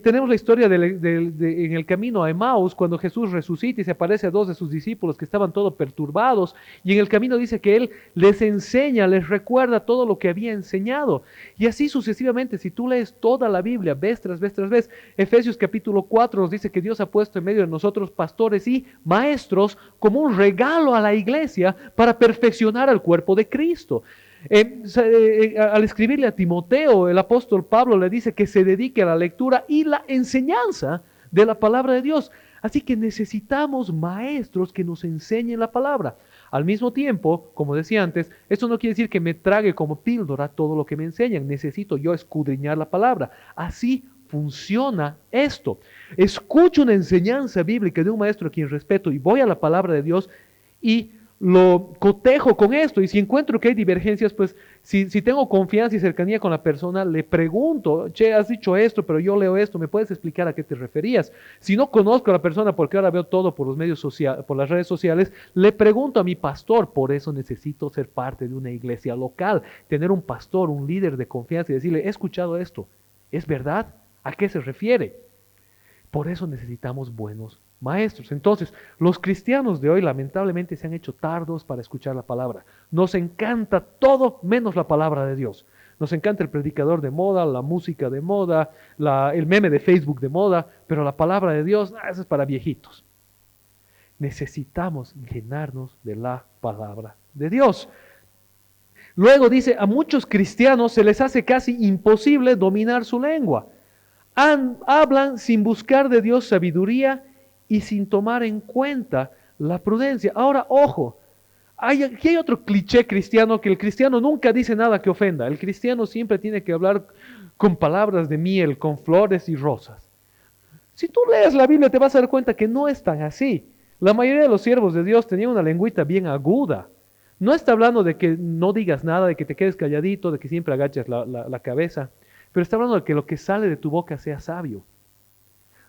Tenemos la historia en el camino a Emaús, cuando Jesús resucita y se aparece a 2 de sus discípulos que estaban todos perturbados. Y en el camino dice que Él les enseña, les recuerda todo lo que había enseñado. Y así sucesivamente, si tú lees toda la Biblia, vez tras vez tras vez, Efesios capítulo 4 nos dice que Dios ha puesto en medio de nosotros pastores y maestros como un regalo a la iglesia para perfeccionar al cuerpo de Cristo. Al escribirle a Timoteo, el apóstol Pablo le dice que se dedique a la lectura y la enseñanza de la palabra de Dios. Así que necesitamos maestros que nos enseñen la palabra. Al mismo tiempo, como decía antes, esto no quiere decir que me trague como píldora todo lo que me enseñan. Necesito yo escudriñar la palabra. Así funciona esto. Escucho una enseñanza bíblica de un maestro a quien respeto y voy a la palabra de Dios y lo cotejo con esto. Y si encuentro que hay divergencias, pues si tengo confianza y cercanía con la persona, le pregunto, che, has dicho esto, pero yo leo esto, ¿me puedes explicar a qué te referías? Si no conozco a la persona, porque ahora veo todo por los medios sociales, por las redes sociales, le pregunto a mi pastor. Por eso necesito ser parte de una iglesia local, tener un pastor, un líder de confianza y decirle, he escuchado esto, ¿es verdad? ¿A qué se refiere? Por eso necesitamos buenos maestros. Entonces, los cristianos de hoy lamentablemente se han hecho tardos para escuchar la palabra. Nos encanta todo menos la palabra de Dios. Nos encanta el predicador de moda, la música de moda, el meme de Facebook de moda, pero la palabra de Dios, eso es para viejitos. Necesitamos llenarnos de la palabra de Dios. Luego dice, a muchos cristianos se les hace casi imposible dominar su lengua. Hablan sin buscar de Dios sabiduría y sin tomar en cuenta la prudencia. Ahora, ojo, aquí hay otro cliché cristiano, que el cristiano nunca dice nada que ofenda. El cristiano siempre tiene que hablar con palabras de miel, con flores y rosas. Si tú lees la Biblia te vas a dar cuenta que no es tan así. La mayoría de los siervos de Dios tenían una lengüita bien aguda. No está hablando de que no digas nada, de que te quedes calladito, de que siempre agaches la cabeza, pero está hablando de que lo que sale de tu boca sea sabio.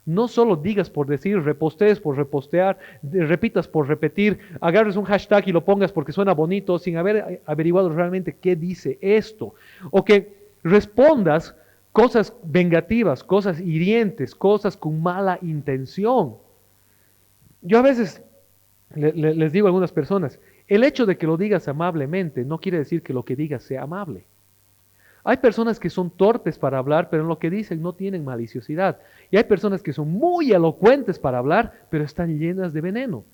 No solo digas por decir, repostees por repostear, repitas por repetir, agarres un hashtag y lo pongas porque suena bonito sin haber averiguado realmente qué dice esto. O que respondas cosas vengativas, cosas hirientes, cosas con mala intención. Yo a veces les digo a algunas personas, el hecho de que lo digas amablemente no quiere decir que lo que digas sea amable. Hay personas que son torpes para hablar, pero en lo que dicen no tienen maliciosidad. Y hay personas que son muy elocuentes para hablar, pero están llenas de veneno.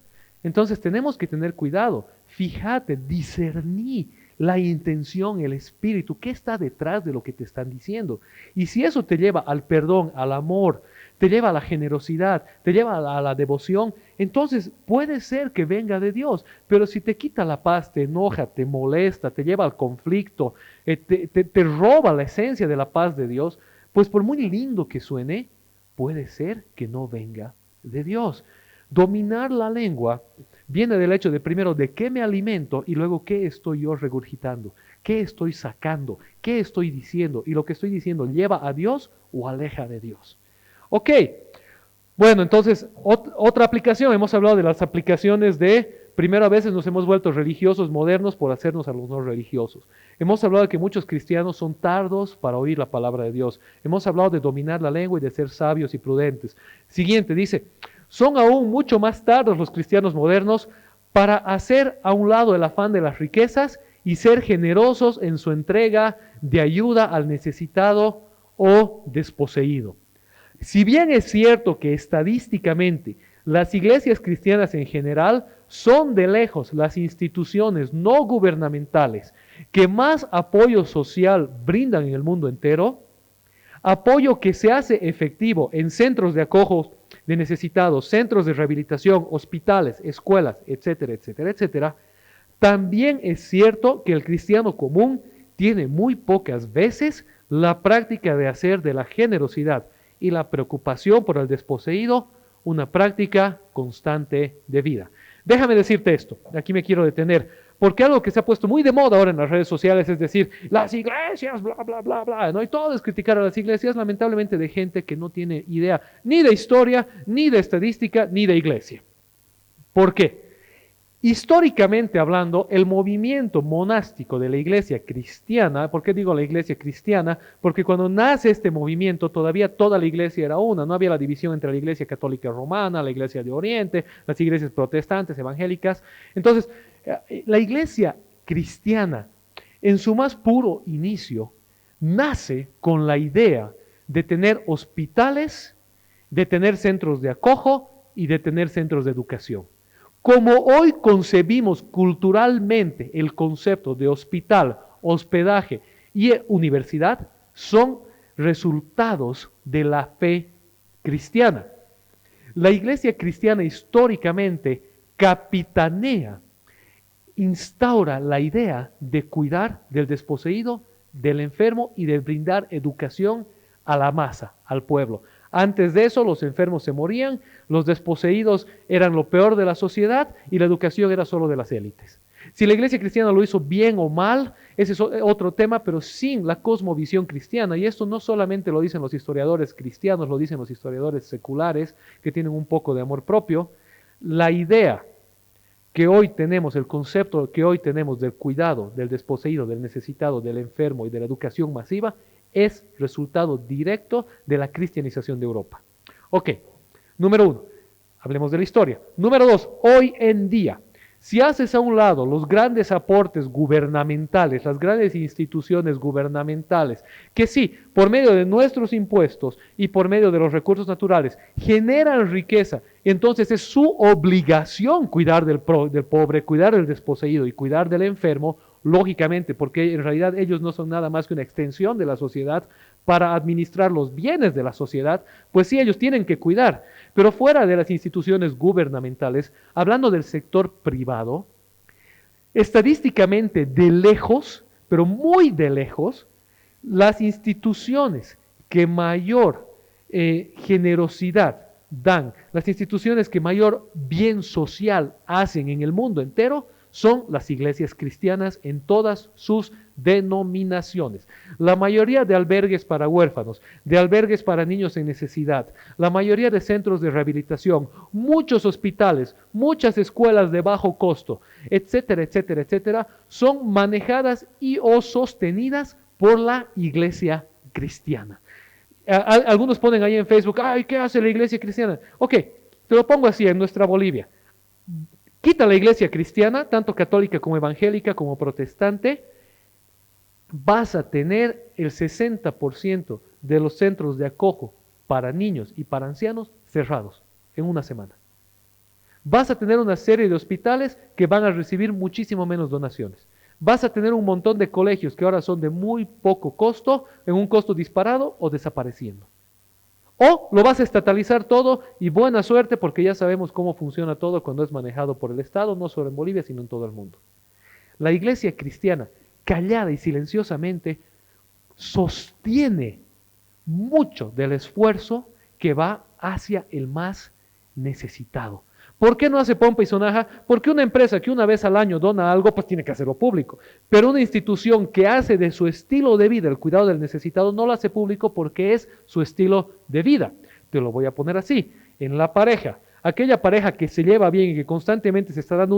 Entonces tenemos que tener cuidado. Fíjate, discerní la intención, el espíritu, qué está detrás de lo que te están diciendo. Y si eso te lleva al perdón, al amor, te lleva a la generosidad, te lleva a la devoción, entonces puede ser que venga de Dios. Pero si te quita la paz, te enoja, te molesta, te lleva al conflicto, te roba la esencia de la paz de Dios, pues por muy lindo que suene, puede ser que no venga de Dios. Dominar la lengua viene del hecho de primero de qué me alimento y luego qué estoy yo regurgitando, qué estoy sacando, qué estoy diciendo, y lo que estoy diciendo lleva a Dios o aleja de Dios. Ok, bueno, entonces otra aplicación, hemos hablado de las aplicaciones de, primero a veces nos hemos vuelto religiosos modernos por hacernos a los no religiosos. Hemos hablado de que muchos cristianos son tardos para oír la palabra de Dios. Hemos hablado de dominar la lengua y de ser sabios y prudentes. Siguiente, dice, son aún mucho más tardos los cristianos modernos para hacer a un lado el afán de las riquezas y ser generosos en su entrega de ayuda al necesitado o desposeído. Si bien es cierto que estadísticamente las iglesias cristianas en general son de lejos las instituciones no gubernamentales que más apoyo social brindan en el mundo entero, apoyo que se hace efectivo en centros de acojo de necesitados, centros de rehabilitación, hospitales, escuelas, etcétera, etcétera, etcétera, también es cierto que el cristiano común tiene muy pocas veces la práctica de hacer de la generosidad y la preocupación por el desposeído una práctica constante de vida. Déjame decirte esto, aquí me quiero detener, porque algo que se ha puesto muy de moda ahora en las redes sociales es decir, las iglesias, bla, bla, bla, bla, ¿no? Y todo es criticar a las iglesias, lamentablemente de gente que no tiene idea ni de historia, ni de estadística, ni de iglesia. ¿Por qué? Históricamente hablando, el movimiento monástico de la iglesia cristiana, ¿por qué digo la iglesia cristiana? Porque cuando nace este movimiento todavía toda la iglesia era una, no había la división entre la iglesia católica romana, la iglesia de Oriente, las iglesias protestantes, evangélicas. Entonces, la iglesia cristiana, en su más puro inicio, nace con la idea de tener hospitales, de tener centros de acojo y de tener centros de educación. Como hoy concebimos culturalmente el concepto de hospital, hospedaje y universidad, son resultados de la fe cristiana. La iglesia cristiana históricamente capitanea, instaura la idea de cuidar del desposeído, del enfermo y de brindar educación a la masa, al pueblo. Antes de eso, los enfermos se morían, los desposeídos eran lo peor de la sociedad y la educación era solo de las élites. Si la iglesia cristiana lo hizo bien o mal, ese es otro tema, pero sin la cosmovisión cristiana, y esto no solamente lo dicen los historiadores cristianos, lo dicen los historiadores seculares que tienen un poco de amor propio, la idea que hoy tenemos, el concepto que hoy tenemos del cuidado, del desposeído, del necesitado, del enfermo y de la educación masiva, es resultado directo de la cristianización de Europa. Ok, número 1, hablemos de la historia. Número 2, hoy en día, si haces a un lado los grandes aportes gubernamentales, las grandes instituciones gubernamentales, que sí, por medio de nuestros impuestos y por medio de los recursos naturales, generan riqueza, entonces es su obligación cuidar del pobre, cuidar del desposeído y cuidar del enfermo, lógicamente, porque en realidad ellos no son nada más que una extensión de la sociedad para administrar los bienes de la sociedad, pues sí, ellos tienen que cuidar. Pero fuera de las instituciones gubernamentales, hablando del sector privado, estadísticamente de lejos, pero muy de lejos, las instituciones que mayor generosidad dan, las instituciones que mayor bien social hacen en el mundo entero, son las iglesias cristianas en todas sus denominaciones. La mayoría de albergues para huérfanos, de albergues para niños en necesidad, la mayoría de centros de rehabilitación, muchos hospitales, muchas escuelas de bajo costo, etcétera, etcétera, etcétera, son manejadas y o sostenidas por la iglesia cristiana. Algunos ponen ahí en Facebook, ay, ¿qué hace la iglesia cristiana? Ok, te lo pongo así en nuestra Bolivia. Quita la iglesia cristiana, tanto católica como evangélica como protestante, vas a tener el 60% de los centros de acojo para niños y para ancianos cerrados en una semana. Vas a tener una serie de hospitales que van a recibir muchísimo menos donaciones. Vas a tener un montón de colegios que ahora son de muy poco costo, en un costo disparado o desapareciendo. O lo vas a estatalizar todo y buena suerte porque ya sabemos cómo funciona todo cuando es manejado por el Estado, no solo en Bolivia, sino en todo el mundo. La iglesia cristiana, callada y silenciosamente, sostiene mucho del esfuerzo que va hacia el más necesitado. ¿Por qué no hace pompa y sonaja? Porque una empresa que una vez al año dona algo, pues tiene que hacerlo público. Pero una institución que hace de su estilo de vida el cuidado del necesitado, no lo hace público porque es su estilo de vida. Te lo voy a poner así. En la pareja, aquella pareja que se lleva bien y que constantemente se está dando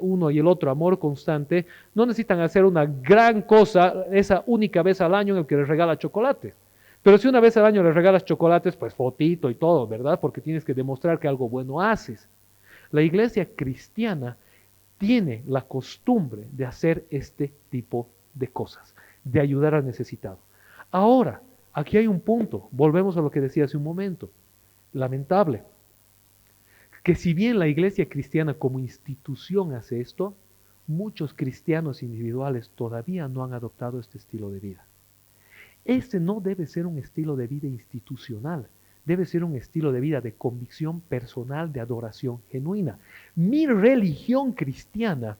uno y el otro amor constante, no necesitan hacer una gran cosa esa única vez al año en el que les regala chocolate. Pero si una vez al año les regalas chocolates, pues fotito y todo, ¿verdad? Porque tienes que demostrar que algo bueno haces. La iglesia cristiana tiene la costumbre de hacer este tipo de cosas, de ayudar al necesitado. Ahora, aquí hay un punto, volvemos a lo que decía hace un momento, lamentable, que si bien la iglesia cristiana como institución hace esto, muchos cristianos individuales todavía no han adoptado este estilo de vida. Este no debe ser un estilo de vida institucional, debe ser un estilo de vida de convicción personal, de adoración genuina. Mi religión cristiana,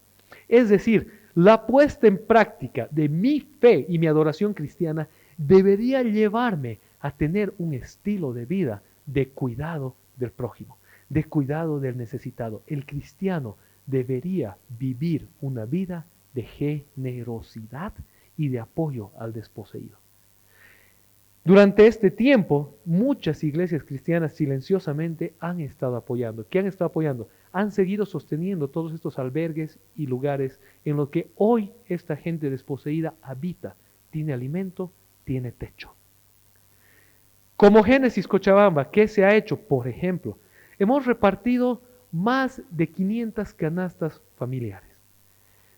es decir, la puesta en práctica de mi fe y mi adoración cristiana, debería llevarme a tener un estilo de vida de cuidado del prójimo, de cuidado del necesitado. El cristiano debería vivir una vida de generosidad y de apoyo al desposeído. Durante este tiempo, muchas iglesias cristianas silenciosamente han estado apoyando. ¿Qué han estado apoyando? Han seguido sosteniendo todos estos albergues y lugares en los que hoy esta gente desposeída habita, tiene alimento, tiene techo. Como Génesis Cochabamba, ¿qué se ha hecho? Por ejemplo, hemos repartido más de 500 canastas familiares.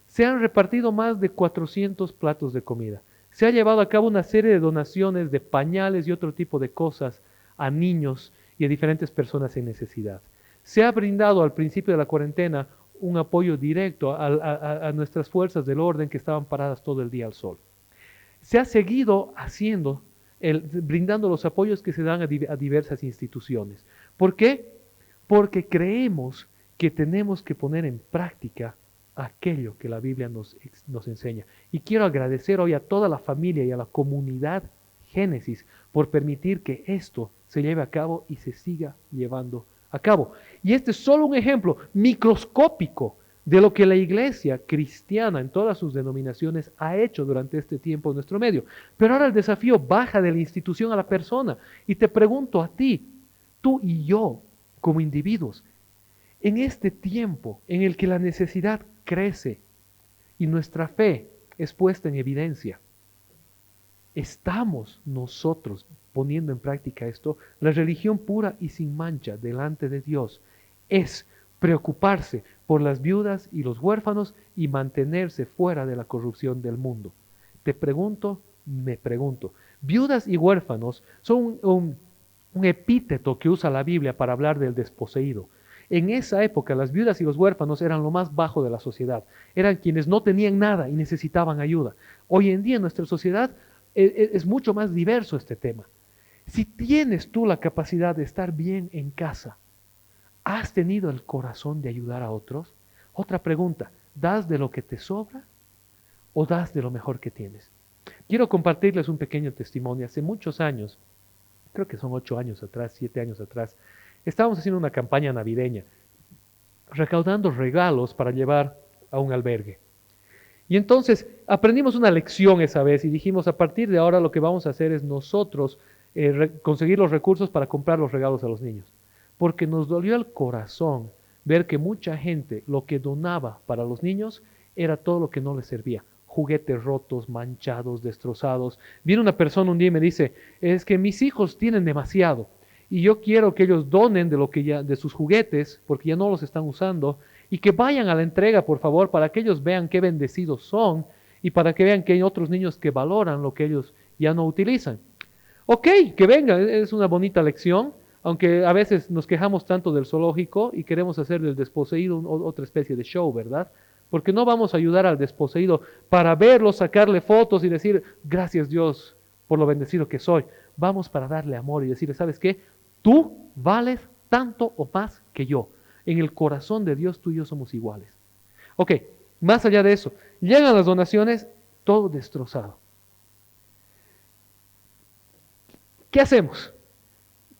Se han repartido más de 400 platos de comida. Se ha llevado a cabo una serie de donaciones de pañales y otro tipo de cosas a niños y a diferentes personas en necesidad. Se ha brindado al principio de la cuarentena un apoyo directo a nuestras fuerzas del orden que estaban paradas todo el día al sol. Se ha seguido haciendo, brindando los apoyos que se dan a diversas instituciones. ¿Por qué? porque creemos que tenemos que poner en práctica aquello que la Biblia nos enseña. Y quiero agradecer hoy a toda la familia y a la comunidad Génesis por permitir que esto se lleve a cabo y se siga llevando a cabo. Y este es solo un ejemplo microscópico de lo que la iglesia cristiana en todas sus denominaciones ha hecho durante este tiempo en nuestro medio. Pero ahora el desafío baja de la institución a la persona. Y te pregunto a ti, tú y yo, como individuos, en este tiempo en el que la necesidad crece y nuestra fe es puesta en evidencia, ¿estamos nosotros poniendo en práctica esto? La religión pura y sin mancha delante de Dios es preocuparse por las viudas y los huérfanos y mantenerse fuera de la corrupción del mundo. Te pregunto, me pregunto, viudas y huérfanos son un epíteto que usa la Biblia para hablar del desposeído. En esa época las viudas y los huérfanos eran lo más bajo de la sociedad, eran quienes no tenían nada y necesitaban ayuda. Hoy en día en nuestra sociedad es mucho más diverso este tema. Si tienes tú la capacidad de estar bien en casa, ¿has tenido el corazón de ayudar a otros? Otra pregunta, ¿das de lo que te sobra o das de lo mejor que tienes? Quiero compartirles un pequeño testimonio. Hace muchos años, creo que son 8 años atrás, 7 años atrás, estábamos haciendo una campaña navideña, recaudando regalos para llevar a un albergue. Y entonces aprendimos una lección esa vez y dijimos, a partir de ahora lo que vamos a hacer es nosotros conseguir los recursos para comprar los regalos a los niños. Porque nos dolió el corazón ver que mucha gente lo que donaba para los niños era todo lo que no les servía. Juguetes rotos, manchados, destrozados. Viene una persona un día y me dice, es que mis hijos tienen demasiado y yo quiero que ellos donen de lo que ya, de sus juguetes, porque ya no los están usando, y que vayan a la entrega, por favor, para que ellos vean qué bendecidos son y para que vean que hay otros niños que valoran lo que ellos ya no utilizan. Ok, que venga, es una bonita lección, aunque a veces nos quejamos tanto del zoológico y queremos hacer del desposeído otra especie de show, ¿verdad? Porque no vamos a ayudar al desposeído para verlo, sacarle fotos y decir, gracias Dios por lo bendecido que soy. Vamos para darle amor y decirle, ¿sabes qué? Tú vales tanto o más que yo. En el corazón de Dios tú y yo somos iguales. Ok, más allá de eso, llegan las donaciones, todo destrozado. ¿Qué hacemos?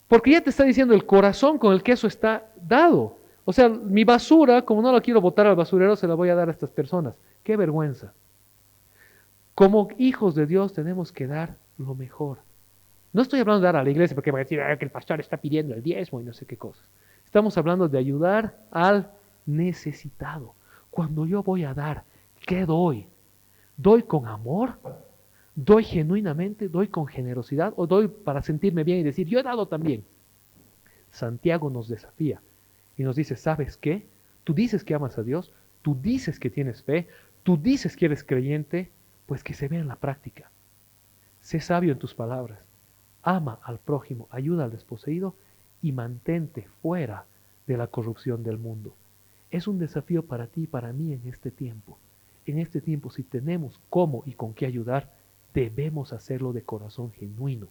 Porque ya te está diciendo el corazón con el que eso está dado. O sea, mi basura, como no la quiero botar al basurero, se la voy a dar a estas personas. ¡Qué vergüenza! Como hijos de Dios tenemos que dar lo mejor. No estoy hablando de dar a la iglesia porque va a decir que el pastor está pidiendo el diezmo y no sé qué cosas. Estamos hablando de ayudar al necesitado. Cuando yo voy a dar, ¿qué doy? ¿Doy con amor? ¿Doy genuinamente? ¿Doy con generosidad? ¿O doy para sentirme bien y decir, yo he dado también? Santiago nos desafía y nos dice, ¿sabes qué? Tú dices que amas a Dios, tú dices que tienes fe, tú dices que eres creyente, pues que se vea en la práctica. Sé sabio en tus palabras. Ama al prójimo, ayuda al desposeído y mantente fuera de la corrupción del mundo. Es un desafío para ti y para mí en este tiempo. En este tiempo, si tenemos cómo y con qué ayudar, debemos hacerlo de corazón genuino.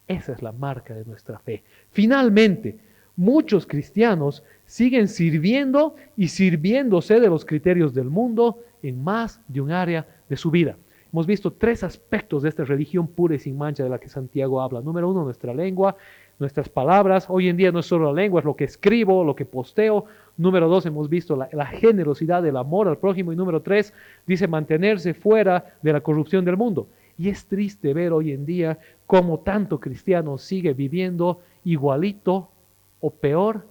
Esa es la marca de nuestra fe. Finalmente, muchos cristianos siguen sirviendo y sirviéndose de los criterios del mundo en más de un área de su vida. Hemos visto 3 aspectos de esta religión pura y sin mancha de la que Santiago habla. Número 1, nuestra lengua, nuestras palabras. Hoy en día no es solo la lengua, es lo que escribo, lo que posteo. Número 2, hemos visto la generosidad, el amor al prójimo. Y número 3, dice mantenerse fuera de la corrupción del mundo. Y es triste ver hoy en día cómo tanto cristiano sigue viviendo igualito o peor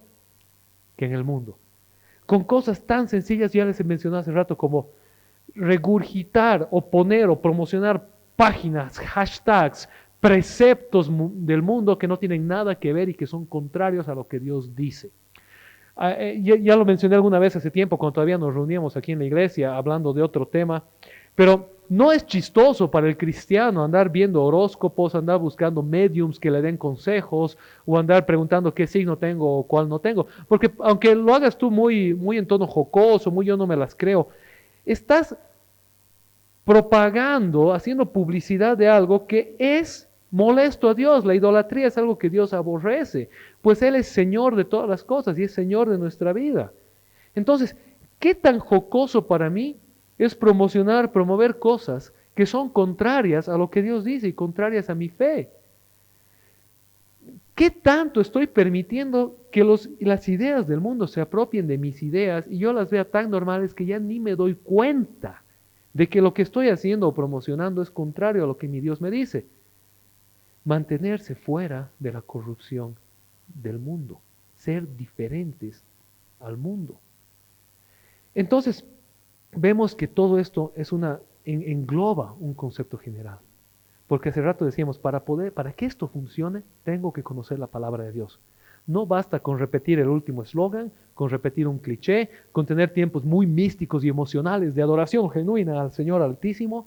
que en el mundo. Con cosas tan sencillas, ya les he mencionado hace rato, como regurgitar o poner o promocionar páginas, hashtags, preceptos del mundo que no tienen nada que ver y que son contrarios a lo que Dios dice. Ya lo mencioné alguna vez hace tiempo cuando todavía nos reuníamos aquí en la iglesia hablando de otro tema, pero no es chistoso para el cristiano andar viendo horóscopos, andar buscando mediums que le den consejos o andar preguntando qué signo tengo o cuál no tengo, porque aunque lo hagas tú muy en tono jocoso, muy yo no me las creo, estás propagando, haciendo publicidad de algo que es molesto a Dios. La idolatría es algo que Dios aborrece, pues Él es Señor de todas las cosas y es Señor de nuestra vida. Entonces, ¿qué tan jocoso para mí es promover cosas que son contrarias a lo que Dios dice y contrarias a mi fe? ¿Qué tanto estoy permitiendo que las ideas del mundo se apropien de mis ideas y yo las vea tan normales que ya ni me doy cuenta de que lo que estoy haciendo o promocionando es contrario a lo que mi Dios me dice? Mantenerse fuera de la corrupción del mundo, ser diferentes al mundo. Entonces, vemos que todo esto engloba un concepto general. Porque hace rato decíamos, para que esto funcione, tengo que conocer la palabra de Dios. No basta con repetir el último eslogan, con repetir un cliché, con tener tiempos muy místicos y emocionales de adoración genuina al Señor Altísimo.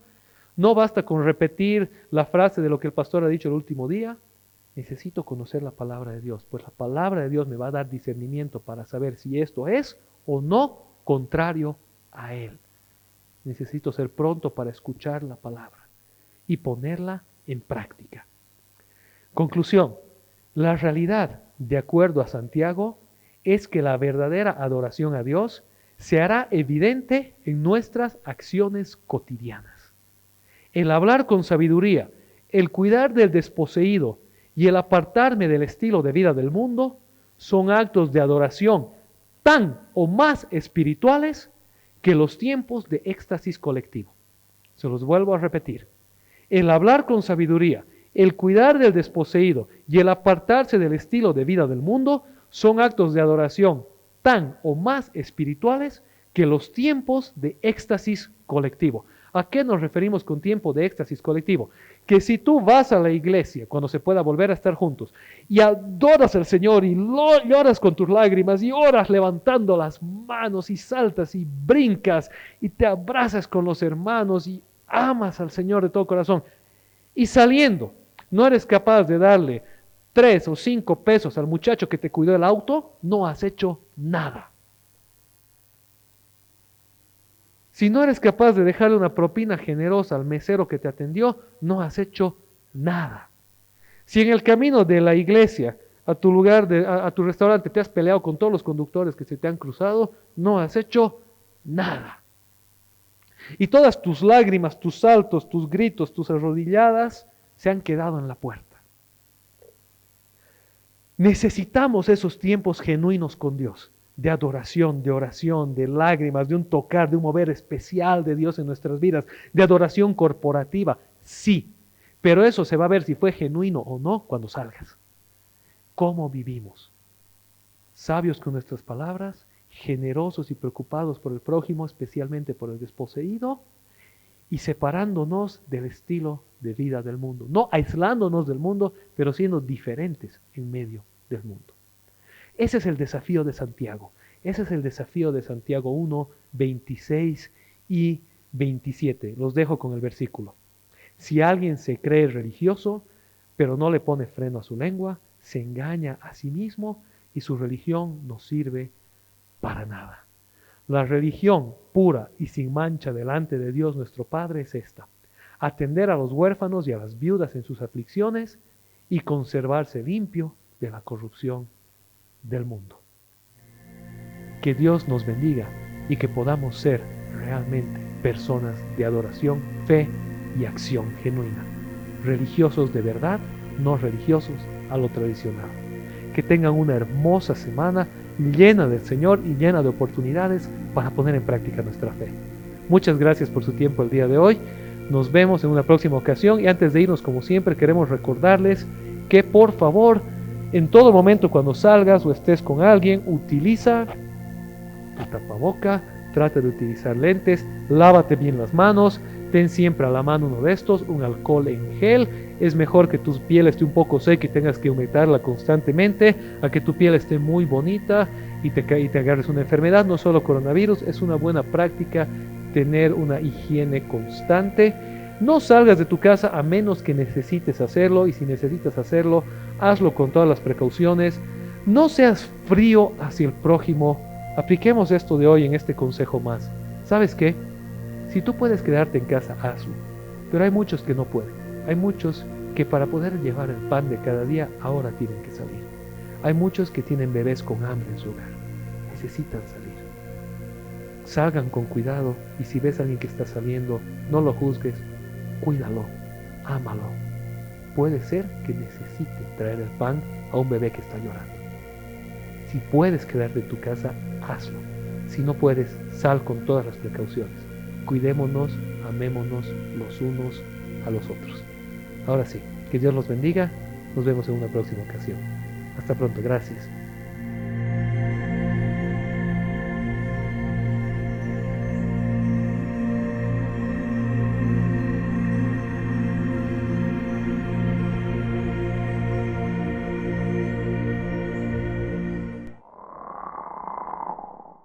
No basta con repetir la frase de lo que el pastor ha dicho el último día. Necesito conocer la palabra de Dios, pues la palabra de Dios me va a dar discernimiento para saber si esto es o no contrario a Él. Necesito ser pronto para escuchar la palabra y ponerla en práctica. Conclusión, la realidad, de acuerdo a Santiago, es que la verdadera adoración a Dios se hará evidente en nuestras acciones cotidianas. El hablar con sabiduría, el cuidar del desposeído y el apartarme del estilo de vida del mundo son actos de adoración tan o más espirituales que los tiempos de éxtasis colectivo. Se los vuelvo a repetir. El hablar con sabiduría, el cuidar del desposeído y el apartarse del estilo de vida del mundo son actos de adoración tan o más espirituales que los tiempos de éxtasis colectivo. ¿A qué nos referimos con tiempo de éxtasis colectivo? Que si tú vas a la iglesia cuando se pueda volver a estar juntos y adoras al Señor y lloras con tus lágrimas y oras levantando las manos y saltas y brincas y te abrazas con los hermanos y amas al Señor de todo corazón, y saliendo no eres capaz de darle 3 o 5 pesos al muchacho que te cuidó el auto, no has hecho nada. Si no eres capaz de dejarle una propina generosa al mesero que te atendió, no has hecho nada. Si en el camino de la iglesia a tu lugar, a tu restaurante, te has peleado con todos los conductores que se te han cruzado, no has hecho nada. Y todas tus lágrimas, tus saltos, tus gritos, tus arrodilladas se han quedado en la puerta. Necesitamos esos tiempos genuinos con Dios, de adoración, de oración, de lágrimas, de un tocar, de un mover especial de Dios en nuestras vidas, de adoración corporativa, sí, pero eso se va a ver si fue genuino o no cuando salgas. ¿Cómo vivimos? Sabios con nuestras palabras, generosos y preocupados por el prójimo, especialmente por el desposeído, y separándonos del estilo de vida del mundo. No aislándonos del mundo, pero siendo diferentes en medio del mundo. Ese es el desafío de Santiago. Ese es el desafío de Santiago 1, 26 y 27. Los dejo con el versículo. Si alguien se cree religioso, pero no le pone freno a su lengua, se engaña a sí mismo y su religión no sirve para nada. La religión pura y sin mancha delante de Dios nuestro Padre es esta: atender a los huérfanos y a las viudas en sus aflicciones y conservarse limpio de la corrupción del mundo. Que Dios nos bendiga y que podamos ser realmente personas de adoración, fe y acción genuina. Religiosos de verdad, no religiosos a lo tradicional. Que tengan una hermosa semana llena del Señor y llena de oportunidades para poner en práctica nuestra fe. Muchas gracias por su tiempo el día de hoy. Nos vemos en una próxima ocasión y antes de irnos, como siempre, queremos recordarles que por favor, en todo momento cuando salgas o estés con alguien, utiliza tu tapaboca, trata de utilizar lentes, lávate bien las manos, ten siempre a la mano uno de estos, un alcohol en gel. Es mejor que tu piel esté un poco seca y tengas que humectarla constantemente, a que tu piel esté muy bonita y te agarres una enfermedad, no solo coronavirus. Es una buena práctica tener una higiene constante. No salgas de tu casa a menos que necesites hacerlo, y si necesitas hacerlo, hazlo con todas las precauciones. No seas frío hacia el prójimo. Apliquemos esto de hoy en este consejo más. ¿Sabes qué? Si tú puedes quedarte en casa, hazlo. Pero hay muchos que no pueden. Hay muchos que para poder llevar el pan de cada día ahora tienen que salir. Hay muchos que tienen bebés con hambre en su hogar, necesitan salir. Salgan con cuidado y si ves a alguien que está saliendo, no lo juzgues, cuídalo, ámalo. Puede ser que necesite traer el pan a un bebé que está llorando. Si puedes quedarte en tu casa, hazlo. Si no puedes, sal con todas las precauciones. Cuidémonos, amémonos los unos a los otros. Ahora sí, que Dios los bendiga. Nos vemos en una próxima ocasión. Hasta pronto, gracias.